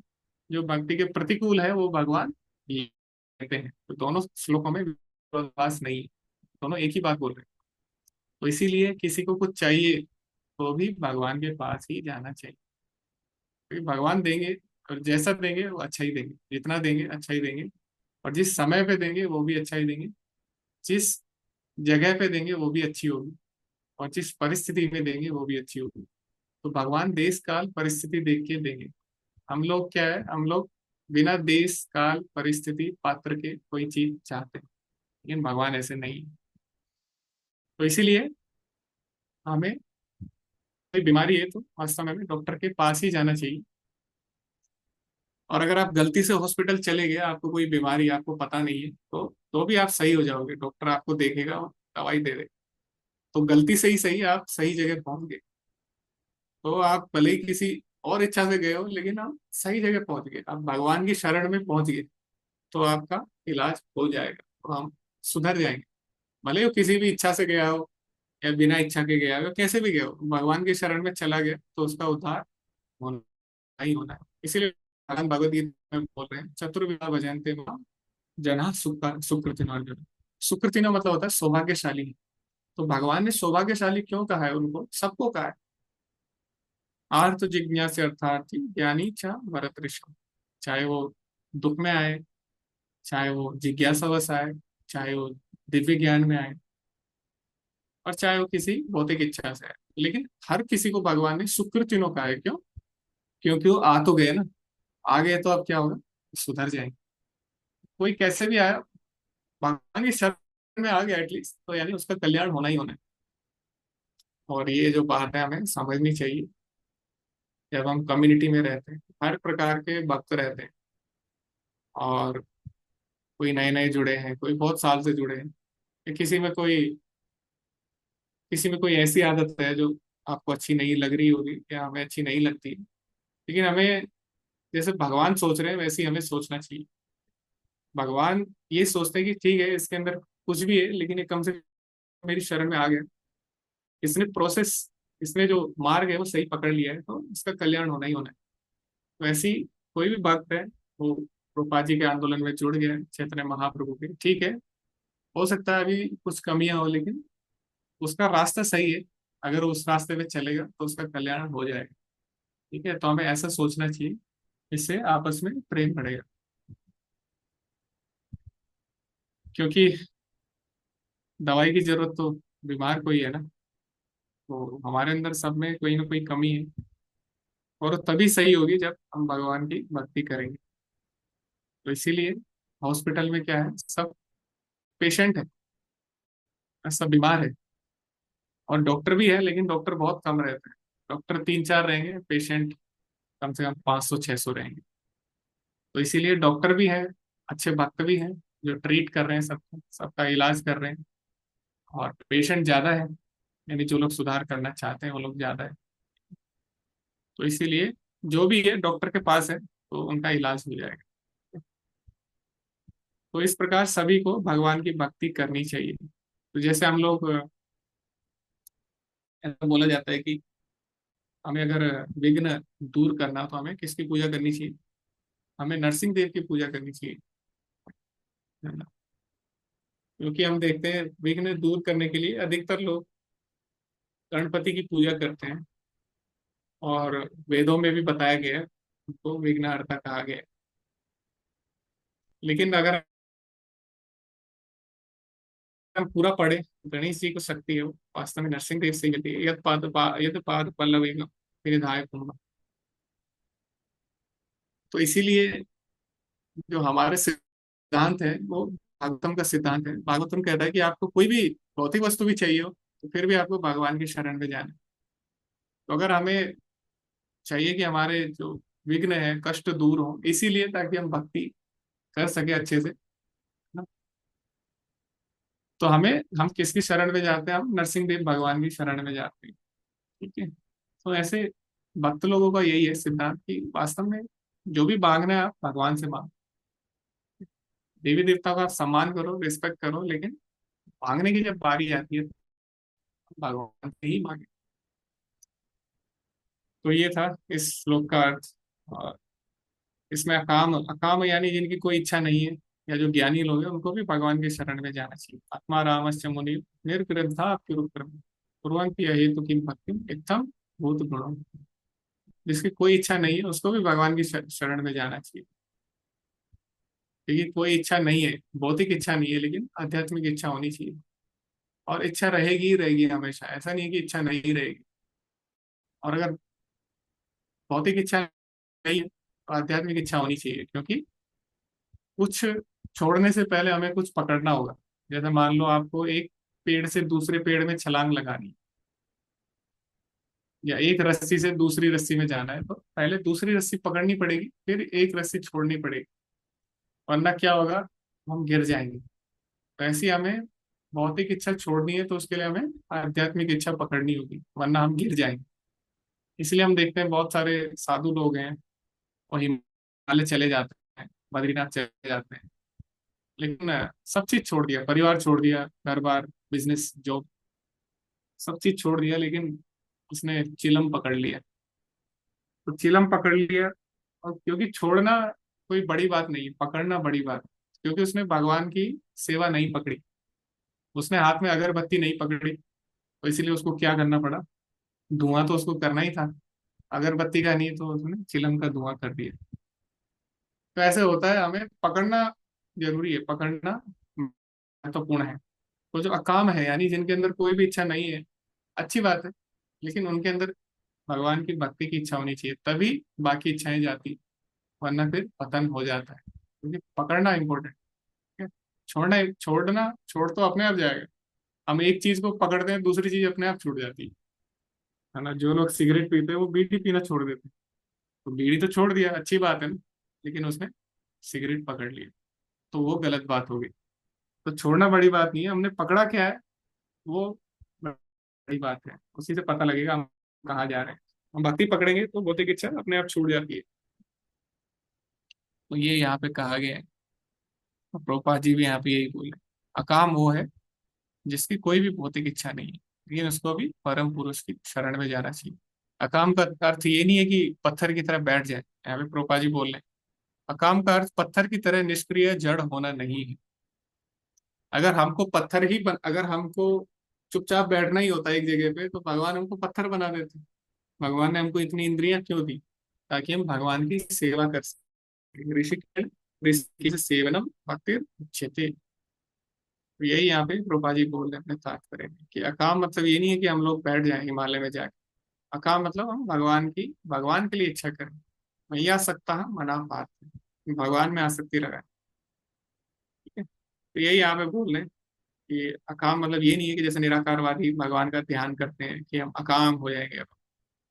जो भक्ति के प्रतिकूल है वो भगवान लेते हैं। तो दोनों श्लोकों में विरोधाभास नहीं है, दोनों एक ही बात बोल रहे हैं। तो इसीलिए किसी को कुछ चाहिए तो भी भगवान के पास ही जाना चाहिए, क्योंकि भगवान देंगे, और जैसा देंगे वो अच्छा ही देंगे, जितना देंगे अच्छा ही देंगे, और जिस समय पे देंगे वो भी अच्छा ही देंगे, जिस जगह पे देंगे वो भी अच्छी होगी, और जिस परिस्थिति में देंगे वो भी अच्छी होगी। तो भगवान देश काल परिस्थिति देख के देंगे। हम लोग क्या है, हम लोग बिना देश काल परिस्थिति पात्र के कोई चीज चाहते हैं, लेकिन भगवान ऐसे नहीं है। तो इसीलिए हमें कोई बीमारी है तो वास्तव में हमें डॉक्टर के पास ही जाना चाहिए। और अगर आप गलती से हॉस्पिटल चले गए, आपको कोई बीमारी आपको पता नहीं है, तो भी आप सही हो जाओगे, डॉक्टर आपको देखेगा और दवाई दे देगा। तो गलती से ही सही आप सही जगह पहुंच गए। तो आप भले ही किसी और इच्छा से गए हो, लेकिन आप सही जगह पहुंच गए, आप भगवान की शरण में पहुंच गए, तो आपका इलाज हो जाएगा, तो हम सुधर जाएंगे। भले ही किसी भी इच्छा से गया हो या बिना इच्छा के गया हो, कैसे भी गया हो, भगवान की शरण में चला गया तो उसका उद्धार होना ही होना है। इसीलिए भगवान भगवद गीता में बोल रहे हैं, चतुर्विधा भजन्ते मां जना सुकृतिनो अर्जुन। सुकृतिनो मतलब होता है सौभाग्यशाली। तो भगवान ने सौभाग्यशाली क्यों कहा है? उनको सबको कहा है। आर्थ जिज्ञास अर्थार्थी ज्ञानी चा भरत ऋषभ। चाहे वो दुख में आए, चाहे वो जिज्ञासावश आए, चाहे वो दिव्य ज्ञान में आए, और चाहे वो किसी भौतिक इच्छा से आए, लेकिन हर किसी को भगवान ने सुकृतिनो कहा है। क्यों? क्योंकि वो आ तो गए ना, आ गए तो अब क्या होगा, सुधर जाएंगे। कोई कैसे भी आया, भगवान की शरण में आ गया एटलीस्ट, तो यानी उसका कल्याण होना ही होना है। और ये जो बात है हमें समझनी चाहिए। जब हम कम्युनिटी में रहते हैं, हर प्रकार के भक्त रहते हैं, और कोई नए नए जुड़े हैं, कोई बहुत साल से जुड़े हैं, या किसी में कोई ऐसी आदत है जो आपको अच्छी नहीं लग रही होगी या हमें अच्छी नहीं लगती, लेकिन हमें जैसे भगवान सोच रहे हैं वैसे ही हमें सोचना चाहिए। भगवान ये सोचते हैं कि ठीक है, इसके अंदर कुछ भी है, लेकिन ये कम से कम मेरी शरण में आ गया, इसने प्रोसेस, इसने जो मार्ग है वो सही पकड़ लिया है, तो इसका कल्याण होना ही होना है। तो ऐसी कोई भी भक्त है, वो रूपा जी के आंदोलन में जुड़ गया है, चैतन्य महाप्रभु के, ठीक है, हो सकता है अभी कुछ कमियां हो, लेकिन उसका रास्ता सही है। अगर वो उस रास्ते पे चलेगा तो उसका कल्याण हो जाएगा। ठीक है, तो हमें ऐसा सोचना चाहिए, इससे आपस में प्रेम बढ़ेगा। क्योंकि दवाई की जरूरत तो बीमार को ही है ना, तो हमारे अंदर सब में कोई ना कोई कमी है, और वो तभी सही होगी जब हम भगवान की भक्ति करेंगे। तो इसीलिए हॉस्पिटल में क्या है, सब पेशेंट है, सब बीमार है, और डॉक्टर भी है, लेकिन डॉक्टर बहुत कम रहते हैं। डॉक्टर तीन चार रहेंगे, पेशेंट कम से कम 500 600 रहेंगे। तो इसीलिए डॉक्टर भी है, अच्छे भक्त भी हैं, जो ट्रीट कर रहे हैं, सबको सबका इलाज कर रहे हैं, और पेशेंट ज्यादा है, यानी जो लोग सुधार करना चाहते हैं वो लोग ज्यादा है। तो इसीलिए जो भी है डॉक्टर के पास है तो उनका इलाज हो जाएगा। तो इस प्रकार सभी को भगवान की भक्ति करनी चाहिए। तो जैसे हम लोग ऐसा बोला जाता है कि हमें अगर विघ्न दूर करना हो तो हमें किसकी पूजा करनी चाहिए? हमें नरसिंह देव की पूजा करनी चाहिए, है ना? क्योंकि हम देखते हैं विघ्न दूर करने के लिए अधिकतर लोग गणपति की पूजा करते हैं, और वेदों में भी बताया गया है उनको विघ्नहर्ता कहा गया है। लेकिन अगर हम पूरा पढ़े, गणेश जी को शक्ति है वो वास्तव में नरसिंह देव से ही मिलती है। यद पाद पल्लव विनिधाय कुंभ। तो इसीलिए जो हमारे सिद्धांत है वो भागवतम का सिद्धांत है। भागवतम कहता है कि आपको कोई भी भौतिक वस्तु भी चाहिए हो तो फिर भी आपको भगवान की शरण में जाना है। तो अगर हमें चाहिए कि हमारे जो विघ्न है, कष्ट दूर हो, इसीलिए ताकि हम भक्ति कर सके अच्छे से, ना? तो हम किसकी शरण में जाते हैं? हम नरसिंह देव भगवान की शरण में जाते हैं। ठीक है, तो ऐसे भक्त लोगों का यही है सिद्धांत कि वास्तव में जो भी मांगना है आप भगवान से मांग। देवी देवताओं का आप सम्मान करो, रिस्पेक्ट करो, लेकिन मांगने की जब बारी आती है तो भगवान से ही मांगे। तो ये था इस श्लोक का अर्थ। और इसमें अकाम, अकाम यानी जिनकी कोई इच्छा नहीं है, या जो ज्ञानी लोग हैं उनको भी भगवान के शरण में जाना चाहिए। आत्मा रामस्य मुनि निर्ग्रंथा कुर्वन्ति अहेतु किम भक्तिम इत्थम भूत गुणम। जिसकी कोई इच्छा नहीं है उसको भी भगवान की शरण में जाना चाहिए। क्योंकि कोई इच्छा नहीं है, भौतिक इच्छा नहीं है, लेकिन आध्यात्मिक इच्छा होनी चाहिए। और इच्छा रहेगी ही रहेगी हमेशा, ऐसा नहीं है कि इच्छा नहीं रहेगी। और अगर भौतिक इच्छा नहीं है तो आध्यात्मिक इच्छा होनी चाहिए, क्योंकि कुछ छोड़ने से पहले हमें कुछ पकड़ना होगा। जैसे मान लो आपको एक पेड़ से दूसरे पेड़ में छलांग लगानी, या एक रस्सी से दूसरी रस्सी में जाना है, तो पहले दूसरी रस्सी पकड़नी पड़ेगी, फिर एक रस्सी छोड़नी पड़ेगी, वरना क्या होगा, हम गिर जाएंगे। तो ऐसी हमें भौतिक इच्छा छोड़नी है तो उसके लिए हमें आध्यात्मिक इच्छा पकड़नी होगी, वरना हम गिर जाएंगे। इसलिए हम देखते हैं बहुत सारे साधु लोग हैं वो हिमालय चले जाते हैं, बद्रीनाथ चले जाते हैं, लेकिन सब चीज छोड़ दिया, परिवार छोड़ दिया, घर बार, बिजनेस, जॉब, सब चीज छोड़ दिया, लेकिन उसने चिलम पकड़ लिया। तो चिलम पकड़ लिया, और क्योंकि छोड़ना कोई बड़ी बात नहीं, पकड़ना बड़ी बात है। क्योंकि उसने भगवान की सेवा नहीं पकड़ी, उसने हाथ में अगरबत्ती नहीं पकड़ी, तो इसलिए उसको क्या करना पड़ा, धुआं तो उसको करना ही था, अगरबत्ती का नहीं, तो उसने चिलम का धुआं कर दिया। तो ऐसे होता है, हमें पकड़ना जरूरी है, पकड़ना महत्वपूर्ण है। तो जो अकाम है, यानी जिनके अंदर कोई भी इच्छा नहीं है, अच्छी बात है, लेकिन उनके अंदर भगवान की भक्ति की इच्छा होनी चाहिए, तभी बाकी इच्छाएं जाती, वरना फिर पतन हो जाता है। क्योंकि पकड़ना इंपॉर्टेंट है, छोड़ना, छोड़ तो अपने आप जाएगा। हम एक चीज को पकड़ते हैं, दूसरी चीज अपने आप छूट जाती है ना। जो लोग सिगरेट पीते हैं वो बीड़ी पीना छोड़ देते हैं, तो बीड़ी तो छोड़ दिया, अच्छी बात है ना, लेकिन उसने सिगरेट पकड़ लिया, तो वो गलत बात हो गई। तो छोड़ना बड़ी बात नहीं है, हमने पकड़ा क्या है वो बड़ी बात है, उसी से पता लगेगा हम कहाँ जा रहे हैं। हम भक्ति पकड़ेंगे तो भौतिक इच्छा अपने आप छूट जाती है। तो ये यहाँ पे कहा गया है, और प्रभुपाद जी भी यहाँ पे यही बोले, अकाम वो है जिसकी कोई भी भौतिक इच्छा नहीं है, लेकिन उसको भी परम पुरुष की शरण में जाना चाहिए। अकाम का अर्थ ये नहीं है कि पत्थर की तरह बैठ जाए, यहाँ पे प्रभुपाद जी बोल रहे हैं अकाम का अर्थ पत्थर की तरह निष्क्रिय जड़ होना नहीं है। अगर हमको चुपचाप बैठना ही होता है एक जगह पे, तो भगवान हमको पत्थर बना देते। भगवान ने हमको इतनी इंद्रियां क्यों दी, ताकि हम भगवान की सेवा कर सकें। ऋषि से सेवनम भक्ति उच्यते। तो यही यहाँ पे रूपा जी बोल रहे हैं अपने तात्पर्य में, कि अकाम मतलब ये नहीं है कि हम लोग बैठ जाएं हिमालय में जाके। अकाम मतलब हम भगवान के लिए इच्छा करें। मैया सकता है मना पात, भगवान में आसक्ति लगाए। ठीक है, तो यही यहाँ पे बोल रहे हैं कि अकाम मतलब ये नहीं है कि जैसे निराकारवादी भगवान का ध्यान करते हैं कि हम अकाम हो जाएंगे, अब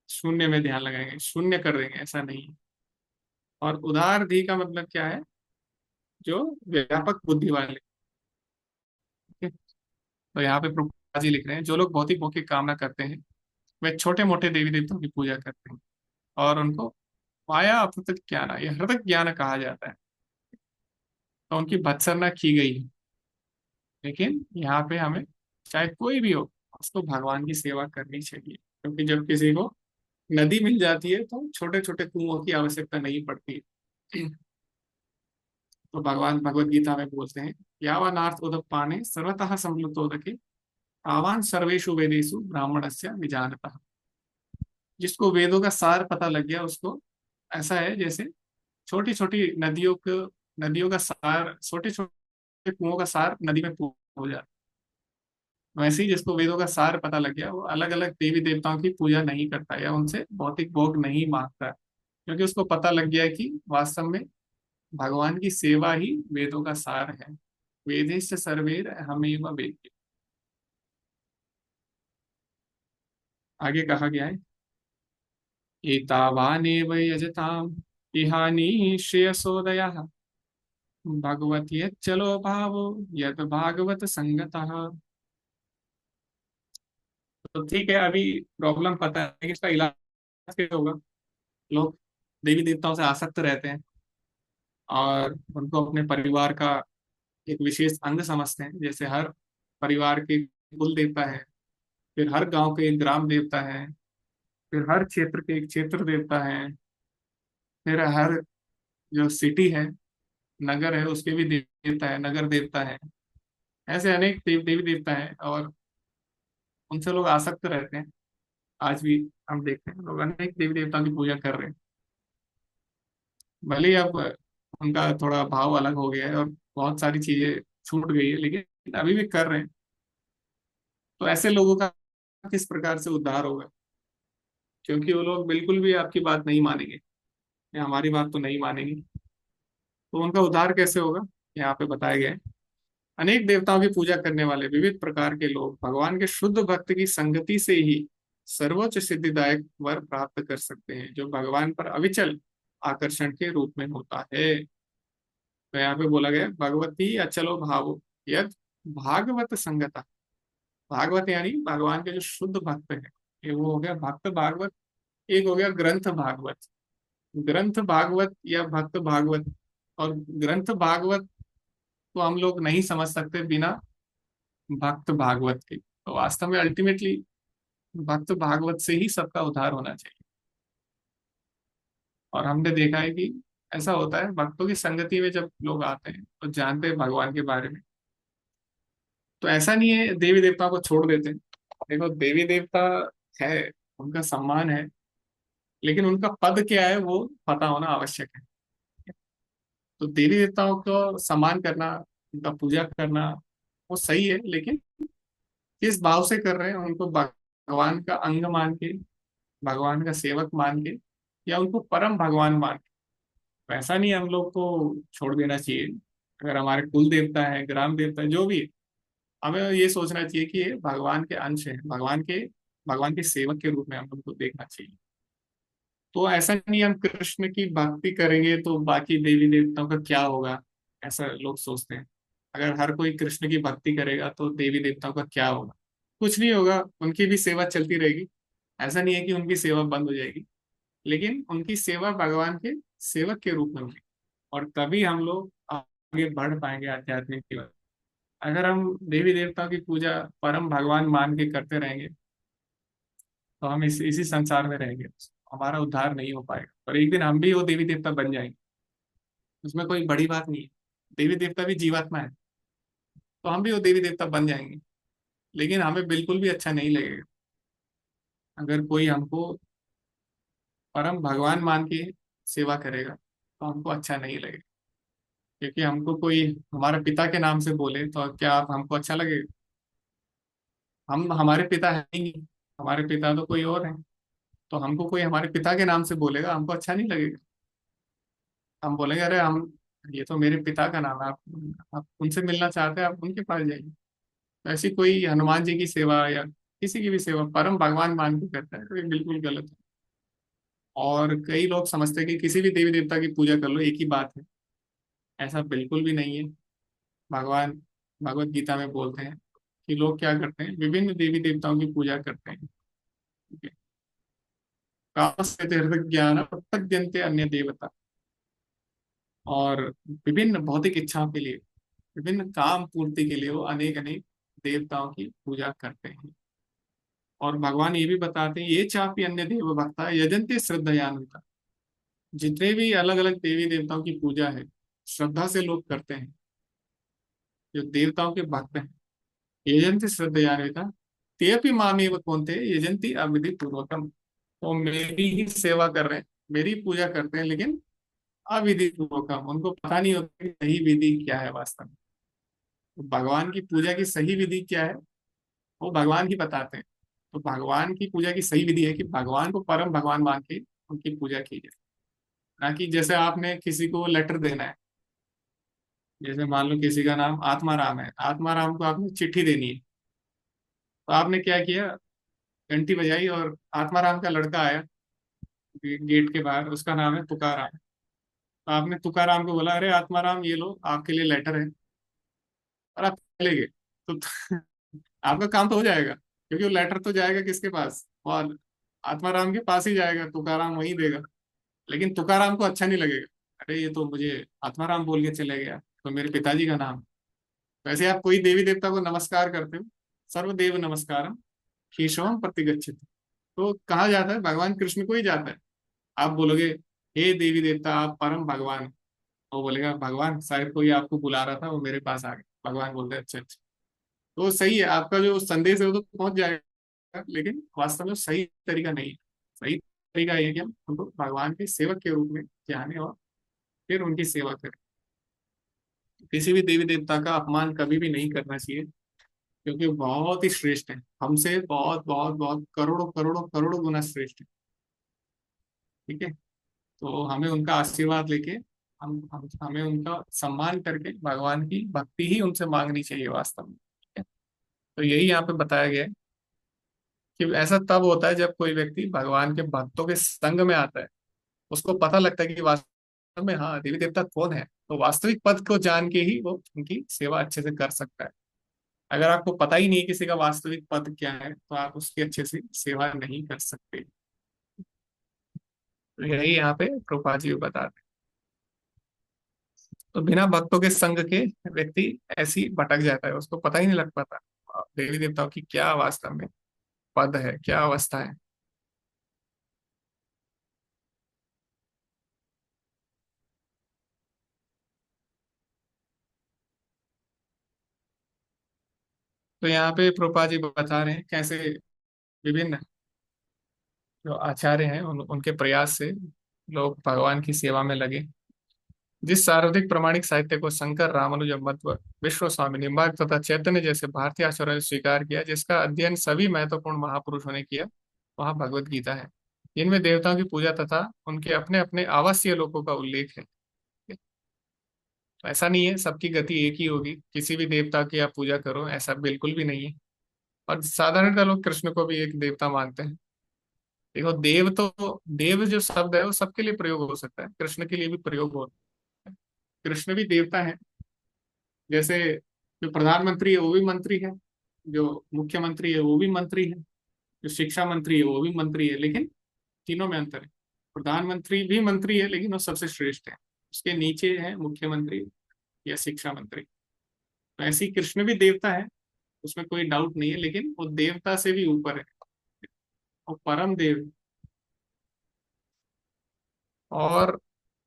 शून्य में ध्यान लगाएंगे, शून्य कर देंगे, ऐसा नहीं है। और उदार धी का मतलब क्या है, जो व्यापक बुद्धि वाले। ठीक है? तो यहाँ पे प्रभुपाद जी लिख रहे हैं जो लोग भौतिक भोग की कामना करते हैं वे छोटे मोटे देवी देवताओं की पूजा करते हैं, और उनको माया अपतक ज्ञान, ये हृदय ज्ञान कहा जाता है, तो उनकी भत्सना की गई है। लेकिन यहाँ पे हमें चाहे कोई भी हो, उसको भगवान की सेवा करनी चाहिए, क्योंकि जब किसी को नदी मिल जाती है तो छोटे छोटे कुओं की आवश्यकता नहीं पड़ती है। तो भगवान भगवत गीता में बोलते हैं, यावानार्थ उदपाने सर्वतः संप्लुतोदके तावान सर्वेषु वेदेषु ब्राह्मणस्य विजानतः। जिसको वेदों का सार पता लग गया उसको, ऐसा है जैसे छोटी छोटी नदियों का सार, छोटे छोटे कुओं का सार नदी में हो जाता है। वैसे ही जिसको वेदों का सार पता लग गया वो अलग अलग देवी देवताओं की पूजा नहीं करता या उनसे भौतिक भोग नहीं मांगता, क्योंकि उसको पता लग गया है कि वास्तव में भगवान की सेवा ही वेदों का सार है। वेदेश सर्वेर हमेव वेद्य। आगे कहा गया है, एतावानेव यजताम इहानी श्रेयसोदयः भगवत चलो भावो यद भागवत संगतः। तो ठीक है, अभी प्रॉब्लम पता है कि इसका इलाज कैसे होगा। लोग देवी देवताओं से आसक्त रहते हैं और उनको अपने परिवार का एक विशेष अंग समझते हैं। जैसे हर परिवार के कुल देवता है, फिर हर गांव के एक ग्राम देवता है, फिर हर क्षेत्र के एक क्षेत्र देवता है, फिर हर जो सिटी है, नगर है, उसके भी देवता है, नगर देवता है। ऐसे अनेक देवी देवता है, और उनसे लोग आसक्त रहते हैं। आज भी हम देखते हैं लोग अनेक देवी देवताओं की पूजा कर रहे हैं। भले ही अब उनका थोड़ा भाव अलग हो गया है और बहुत सारी चीजें छूट गई है, लेकिन अभी भी कर रहे हैं। तो ऐसे लोगों का किस प्रकार से उद्धार होगा? क्योंकि वो लोग बिल्कुल भी आपकी बात नहीं मानेंगे, या हमारी बात तो नहीं मानेंगे। तो उनका उद्धार कैसे होगा? यहाँ पे बताया गया है। अनेक देवताओं की पूजा करने वाले विविध प्रकार के लोग भगवान के शुद्ध भक्त की संगति से ही सर्वोच्च सिद्धिदायक वर प्राप्त कर सकते हैं, जो भगवान पर अविचल आकर्षण के रूप में होता है। तो यहाँ पे बोला गया, भगवती अचलो भावो यद भागवत संगता। भागवत यानी भगवान के जो शुद्ध भक्त है, ये वो हो गया भक्त भागवत। एक हो गया ग्रंथ भागवत। ग्रंथ भागवत या भक्त भागवत। और ग्रंथ भागवत तो हम लोग नहीं समझ सकते बिना भक्त भागवत के। तो वास्तव में अल्टीमेटली भक्त भागवत से ही सबका उद्धार होना चाहिए। और हमने देखा है कि ऐसा होता है, भक्तों की संगति में जब लोग आते हैं तो जानते हैं भगवान के बारे में। तो ऐसा नहीं है देवी देवताओं को छोड़ देते हैं। देखो, देवी देवता है, उनका सम्मान है, लेकिन उनका पद क्या है वो पता होना आवश्यक है। तो देवी देवताओं को सम्मान करना, उनका पूजा करना, वो सही है, लेकिन किस भाव से कर रहे हैं? उनको भगवान का अंग मान के, भगवान का सेवक मान के, या उनको परम भगवान मान के? तो ऐसा नहीं हम लोग को छोड़ देना चाहिए। अगर हमारे कुल देवता है, ग्राम देवता है, जो भी है, हमें ये सोचना चाहिए कि ये भगवान के अंश है, भगवान के सेवक के रूप में हम लोग को देखना चाहिए। तो ऐसा नहीं हम कृष्ण की भक्ति करेंगे तो बाकी देवी देवताओं का क्या होगा, ऐसा लोग सोचते हैं। अगर हर कोई कृष्ण की भक्ति करेगा तो देवी देवताओं का क्या होगा? कुछ नहीं होगा, उनकी भी सेवा चलती रहेगी। ऐसा नहीं है कि उनकी सेवा बंद हो जाएगी, लेकिन उनकी सेवा भगवान के सेवक के रूप में होगी। और तभी हम लोग आगे बढ़ पाएंगे आध्यात्मिक जीवन। अगर हम देवी देवताओं की पूजा परम भगवान मान के करते रहेंगे तो हम इसी संसार में रहेंगे, हमारा उद्धार नहीं हो पाएगा। और एक दिन हम भी वो देवी देवता बन जाएंगे, उसमें कोई बड़ी बात नहीं है। देवी देवता भी जीवात्मा है, तो हम भी वो देवी देवता बन जाएंगे। लेकिन हमें बिल्कुल भी अच्छा नहीं लगेगा अगर कोई हमको परम भगवान मान के सेवा करेगा, तो हमको अच्छा नहीं लगेगा। क्योंकि हमको कोई हमारे पिता के नाम से बोले तो क्या आप हमको अच्छा लगेगा? हम हमारे पिता है ही नहीं, हमारे पिता तो कोई और है। तो हमको कोई हमारे पिता के नाम से बोलेगा, हमको अच्छा नहीं लगेगा। हम बोलेंगे अरे हम, ये तो मेरे पिता का नाम है, आप उनसे मिलना चाहते हैं, आप उनके पास जाइए। तो ऐसी कोई हनुमान जी की सेवा या किसी की भी सेवा परम भगवान मान के करता है तो ये बिल्कुल गलत है। और कई लोग समझते हैं कि किसी भी देवी देवता की पूजा कर लो, एक ही बात है। ऐसा बिल्कुल भी नहीं है। भगवान भगवत गीता में बोलते हैं कि लोग क्या करते हैं, विभिन्न देवी देवताओं की पूजा करते हैं। ठीक है? कामस्य हृदय ज्ञान प्रत्यंते अन्य देवता। और विभिन्न भौतिक इच्छाओं के लिए, विभिन्न काम पूर्ति के लिए वो अनेक अनेक देवताओं की पूजा करते हैं। और भगवान ये भी बताते हैं, ये चापी अन्य देव भक्ता यजंते श्रद्धयान्विता। जितने भी अलग अलग देवी देवताओं की पूजा है, श्रद्धा से लोग करते हैं, जो देवताओं के भक्त हैं, यजंती श्रद्धयान्विता ते अपि मामेव कौन्ते यजंती अविधि पूर्वकम। वो मेरी ही सेवा कर रहे हैं, मेरी पूजा करते हैं, लेकिन अविधि पूर्वकम। उनको पता नहीं होता कि सही विधि क्या है वास्तव में। तो भगवान की पूजा की सही विधि क्या है, वो भगवान ही बताते हैं। तो भगवान की पूजा की सही विधि है कि भगवान को परम भगवान मान के उनकी पूजा की जाए। ना कि जैसे आपने किसी को लेटर देना है, जैसे मान लो किसी का नाम आत्माराम है, आत्माराम को आपने चिट्ठी देनी है। तो आपने क्या किया, घंटी बजाई और आत्माराम का लड़का आया गेट के बाहर, उसका नाम है तुकाराम। तो आपने तुकाराम को बोला, अरे आत्माराम ये लो आपके लिए लेटर है, और आप चले गए। तो आपका काम तो हो जाएगा, क्योंकि वो लेटर तो जाएगा किसके पास, और आत्माराम के पास ही जाएगा, तुकाराम वहीं देगा। लेकिन तुकाराम को अच्छा नहीं लगेगा, अरे ये तो मुझे आत्माराम बोल के चले गया, तो मेरे पिताजी का नाम। वैसे आप कोई देवी देवता को नमस्कार करते हो, सर्वदेव नमस्कारम केशवम प्रतिगच्छति, तो कहा जाता है भगवान कृष्ण को ही जाता है। आप बोलोगे हे देवी देवता आप परम भगवान हो, वो बोलेगा भगवान शायद कोई आपको बुला रहा था, वो मेरे पास आ गया। भगवान बोलते हैं अच्छा अच्छा। तो सही है, आपका जो संदेश है वो तो पहुंच जाएगा, लेकिन वास्तव में सही तरीका नहीं है। सही तरीका ये है कि हम उनको भगवान के सेवक के रूप में जाने और फिर उनकी सेवा करें। किसी भी देवी देवता का अपमान कभी भी नहीं करना चाहिए, क्योंकि वो बहुत ही श्रेष्ठ है, हमसे बहुत बहुत बहुत करोड़ों करोड़ों करोड़ों गुना श्रेष्ठ है। ठीक है, तो हमें उनका आशीर्वाद लेके हमें उनका सम्मान करके भगवान की भक्ति ही उनसे मांगनी चाहिए वास्तव में। ठीक है? तो यही यहाँ पे बताया गया है कि ऐसा तब होता है जब कोई व्यक्ति भगवान के भक्तों के संग में आता है, उसको पता लगता है कि वास्तव में हाँ देवी देवता कौन है, तो वास्तविक पद को जान के ही वो उनकी सेवा अच्छे से कर सकता है। अगर आपको पता ही नहीं किसी का वास्तविक पद क्या है, तो आप उसकी अच्छे से सेवा नहीं कर सकते। तो यही यहाँ पे प्रभुपाद जी बताते हैं। तो बिना भक्तों के संग के व्यक्ति ऐसी भटक जाता है, उसको पता ही नहीं लग पाता देवी देवताओं की क्या वास्तव में पद है, क्या अवस्था है। तो यहाँ पे प्रभुपाद जी बता रहे हैं कैसे विभिन्न जो आचार्य हैं उनके प्रयास से लोग भगवान की सेवा में लगे। जिस सर्वाधिक प्रामाणिक साहित्य को शंकर, रामानुज, मध्व, विश्व स्वामी, निम्बार्क तथा चैतन्य जैसे भारतीय आचार्यों ने स्वीकार किया, जिसका अध्ययन सभी महत्वपूर्ण महापुरुषों ने किया, वह भगवत गीता है। इनमें देवताओं की पूजा तथा उनके अपने अपने आवासीय लोकों का उल्लेख है। तो ऐसा नहीं है सबकी गति एक ही होगी, किसी भी देवता की आप पूजा करो, ऐसा बिल्कुल भी नहीं है। और साधारणतः लोग कृष्ण को भी एक देवता मानते हैं। देखो देव तो, देव जो शब्द है वो सबके लिए प्रयोग हो सकता है, कृष्ण के लिए भी प्रयोग हो। कृष्ण भी देवता है। जैसे जो प्रधानमंत्री है वो भी मंत्री है, जो मुख्यमंत्री है वो भी मंत्री है, जो शिक्षा मंत्री है वो भी मंत्री है, लेकिन तीनों में अंतर है। प्रधानमंत्री भी मंत्री है लेकिन वो सबसे श्रेष्ठ है, उसके नीचे है मुख्यमंत्री या शिक्षा मंत्री। तो ऐसे ही कृष्ण भी देवता है, उसमें कोई डाउट नहीं है, लेकिन वो देवता से भी ऊपर है, वो परम देव। और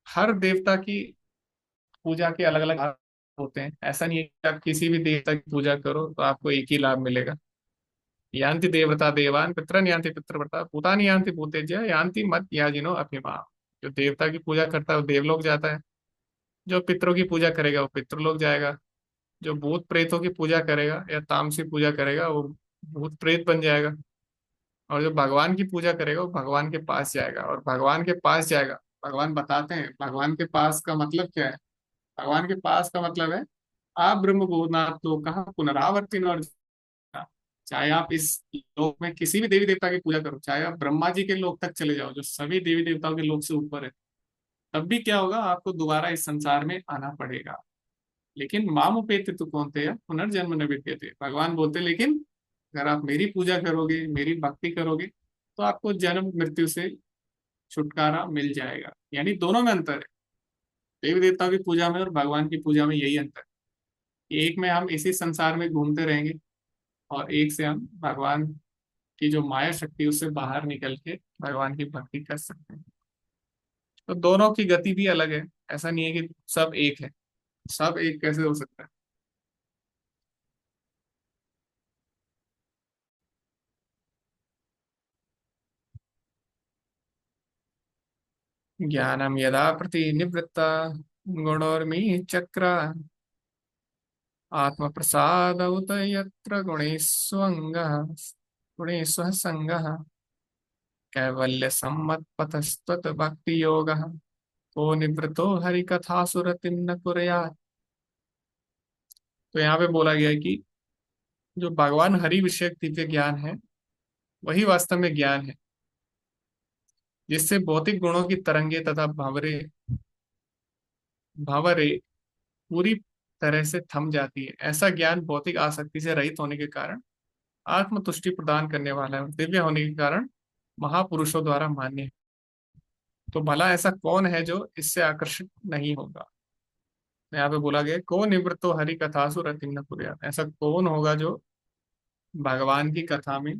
हर देवता की पूजा के अलग अलग लाभ होते हैं। ऐसा नहीं है कि आप किसी भी देवता की पूजा करो तो आपको एक ही लाभ मिलेगा। यान्ति देवता देवान पितरन यान्ति पितृव्रता भूतानि यान्ति भूतेज्य यान्ति मत याजिनो अभिमा। जो देवता की पूजा करता है वो देवलोक जाता है, जो पितरों की पूजा करेगा वो पितृलोक जाएगा, जो भूत प्रेतों की पूजा करेगा या तामसी पूजा करेगा वो भूत प्रेत बन जाएगा, और जो भगवान की पूजा करेगा वो भगवान के पास जाएगा। और भगवान के पास जाएगा, भगवान बताते हैं भगवान के पास का मतलब क्या है। भगवान के पास का मतलब है आप ब्रह्म भूतनाथ तो कहाँ पुनरावर्तिन, और चाहे आप इस लोक में किसी भी देवी देवता की पूजा करो, चाहे आप ब्रह्मा जी के लोक तक चले जाओ जो सभी देवी देवताओं के लोक से ऊपर है, तब भी क्या होगा, आपको दोबारा इस संसार में आना पड़ेगा। लेकिन मामुपेति तु कौन्तेय पुनर्जन्म न विद्यते, भगवान बोलते लेकिन अगर आप मेरी पूजा करोगे, मेरी भक्ति करोगे, तो आपको जन्म मृत्यु से छुटकारा मिल जाएगा। यानी दोनों में अंतर है, देवी देवताओं की पूजा में और भगवान की पूजा में यही अंतर है। एक में हम इसी संसार में घूमते रहेंगे, और एक से हम भगवान की जो माया शक्ति उससे बाहर निकल के भगवान की भक्ति कर सकते हैं। तो दोनों की गति भी अलग है, ऐसा नहीं है कि सब एक है। सब एक कैसे हो सकता है। ज्ञानम यदा प्रतिनिवृत्ता गुणोर्मी चक्र आत्म प्रसाद उत यत्र गुणेष्व संगः कैवल्य सम्मत पथस्त्वत भक्ति योगः को निवृतो हरि कथा सुरतिम न कुर्यात्। तो यहाँ पे बोला गया है कि जो भगवान हरि विषयक दिव्य ज्ञान है वही वास्तव में ज्ञान है, जिससे भौतिक गुणों की तरंगे तथा भावरे भावरे पूरी तरह से थम जाती है। ऐसा ज्ञान भौतिक आसक्ति से रहित होने के कारण आत्मतुष्टि प्रदान करने वाला है, और दिव्य होने के कारण महापुरुषों द्वारा मान्य है। तो भला ऐसा कौन है जो इससे आकर्षित नहीं होगा। यहाँ पे बोला गया को निवृत्तो हरि कथासु रतिम न कुर्यात्, ऐसा कौन होगा जो भगवान की कथा में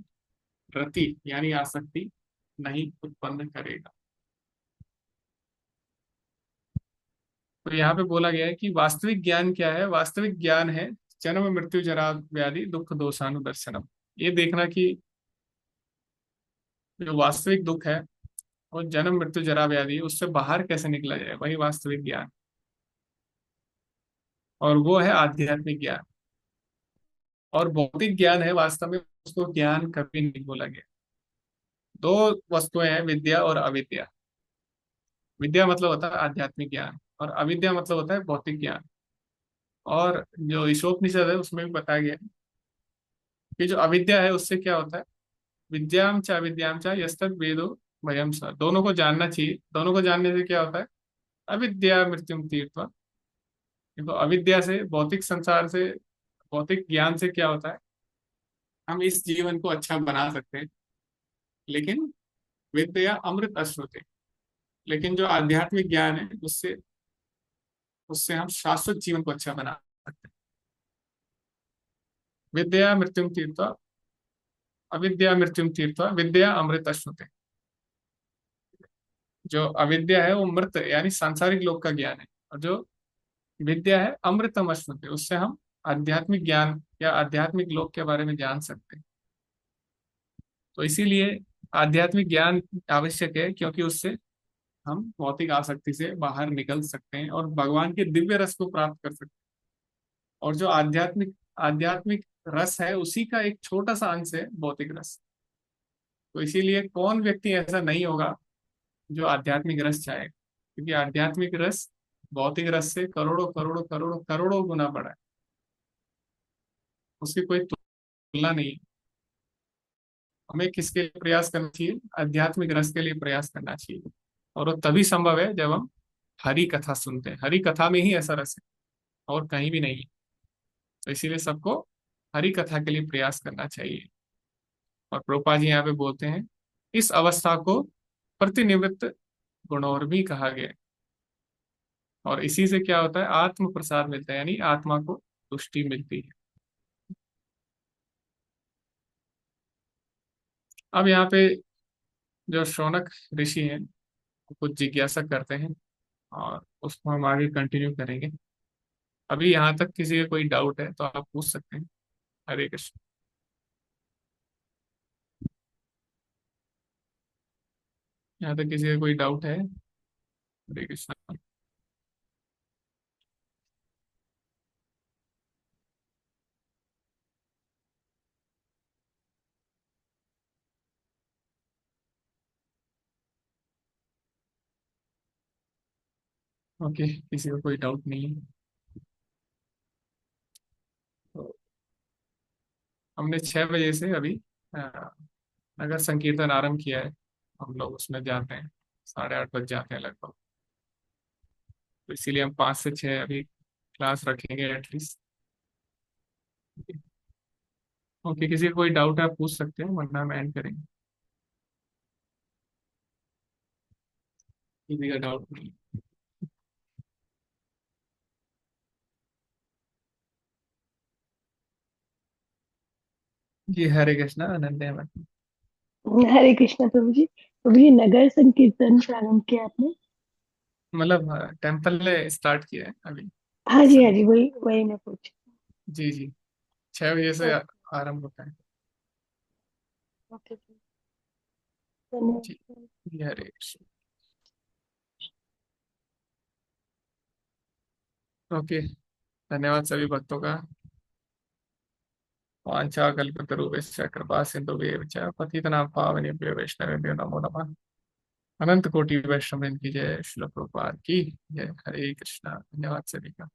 रति यानी आसक्ति नहीं उत्पन्न करेगा। तो यहाँ पे बोला गया है कि वास्तविक ज्ञान क्या है। वास्तविक ज्ञान है जन्म मृत्यु जरा व्याधि दुख दोषानुदर्शनम। ये देखना कि जो वास्तविक दुख है और जन्म मृत्यु जरा व्याधि है, उससे बाहर कैसे निकला जाए, वही वास्तविक ज्ञान। और वो है आध्यात्मिक ज्ञान। और भौतिक ज्ञान है वास्तव में उसको ज्ञान कभी नहीं बोला गया। दो वस्तुएं हैं, विद्या और अविद्या। विद्या मतलब होता है आध्यात्मिक ज्ञान और अविद्या मतलब होता है भौतिक ज्ञान। और जो ईशोपनिषद है उसमें भी बताया गया है कि जो अविद्या है उससे क्या होता है, विद्याम च अविद्याम च यस्तद् वेदो वयम स, दोनों को जानना चाहिए। दोनों को जानने से क्या होता है, अविद्या मृत्युम तीर्थवा। तो अविद्या से, भौतिक संसार से, भौतिक ज्ञान से क्या होता है, हम इस जीवन को अच्छा बना सकते हैं, लेकिन विद्या अमृत अश्नुते, लेकिन जो आध्यात्मिक ज्ञान है उससे उससे हम शाश्वत जीवन को अच्छा बना सकते हैं। विद्या मृत्युम तीर्थवा, अविद्या मृत्युम तीर्थवा विद्या अमृत अश्नुते। जो अविद्या है वो मृत यानी सांसारिक लोक का ज्ञान है, और जो विद्या है अमृतम अश्नुते, उससे हम आध्यात्मिक ज्ञान या आध्यात्मिक लोक के बारे में जान सकते हैं। तो इसीलिए आध्यात्मिक ज्ञान आवश्यक है, क्योंकि उससे हम भौतिक आसक्ति से बाहर निकल सकते हैं और भगवान के दिव्य रस को प्राप्त कर सकते हैं। और जो आध्यात्मिक आध्यात्मिक रस है उसी का एक छोटा सा अंश है भौतिक रस। तो इसीलिए कौन व्यक्ति ऐसा नहीं होगा जो आध्यात्मिक रस चाहे, क्योंकि आध्यात्मिक रस भौतिक रस से करोड़ों करोड़ों करोड़ों करोड़ों गुना बड़ा है, उसकी कोई तुलना नहीं है। हमें किसके लिए प्रयास करना चाहिए, आध्यात्मिक रस के लिए प्रयास करना चाहिए। और वो तभी संभव है जब हम हरि कथा सुनते हैं। हरि कथा में ही ऐसा रस है और कहीं भी नहीं है। तो इसीलिए सबको हरि कथा के लिए प्रयास करना चाहिए। और प्रभुपाद जी यहाँ पे बोलते हैं इस अवस्था को प्रतिनिवृत्त गुणोर भी कहा गया है। और इसी से क्या होता है, आत्म प्रसाद मिलता है, यानी आत्मा को तुष्टि मिलती है। अब यहाँ पे जो शौनक ऋषि हैं वो कुछ जिज्ञासा करते हैं और उसको हम आगे कंटिन्यू करेंगे। अभी यहाँ तक किसी का कोई डाउट है तो आप पूछ सकते हैं। हरे कृष्ण। यहाँ तक किसी का कोई डाउट है? हरे कृष्ण। ओके, किसी का कोई डाउट नहीं है तो हमने 6 बजे से अभी अ, नगर संकीर्तन आरंभ किया है। हम लोग उसमें जाते हैं, 8:30 बज जाते हैं लगभग। तो इसीलिए हम 5 से 6 अभी क्लास रखेंगे एटलीस्ट। ओके, किसी का कोई डाउट है आप पूछ सकते हैं, वरना हम एंड करेंगे। किसी का डाउट नहीं? जी हरे कृष्णा, आनंद है। हरे कृष्णा प्रभु जी। प्रभु जी, नगर संकीर्तन प्रारंभ किया आपने? मतलब टेम्पल ने स्टार्ट किया है अभी हाँ इस जी, हाँ समय। जी, वही वही मैं पूछ। जी जी, 6 बजे से ओके। आरंभ होता है। ओके। जी धन्यवाद। जी, हरे कृष्ण। ओके, धन्यवाद सभी भक्तों का। वाञ्छा कल्पतरुभ्यश्च कृपा सिन्धुभ्येव च पतितनां पावनेभ्यो वैष्णवेभ्यो नमो नमः। अनंत कोटि वैष्णव की जय। श्रील प्रभुपाद की जय। हरे कृष्णा। धन्यवाद सभी का।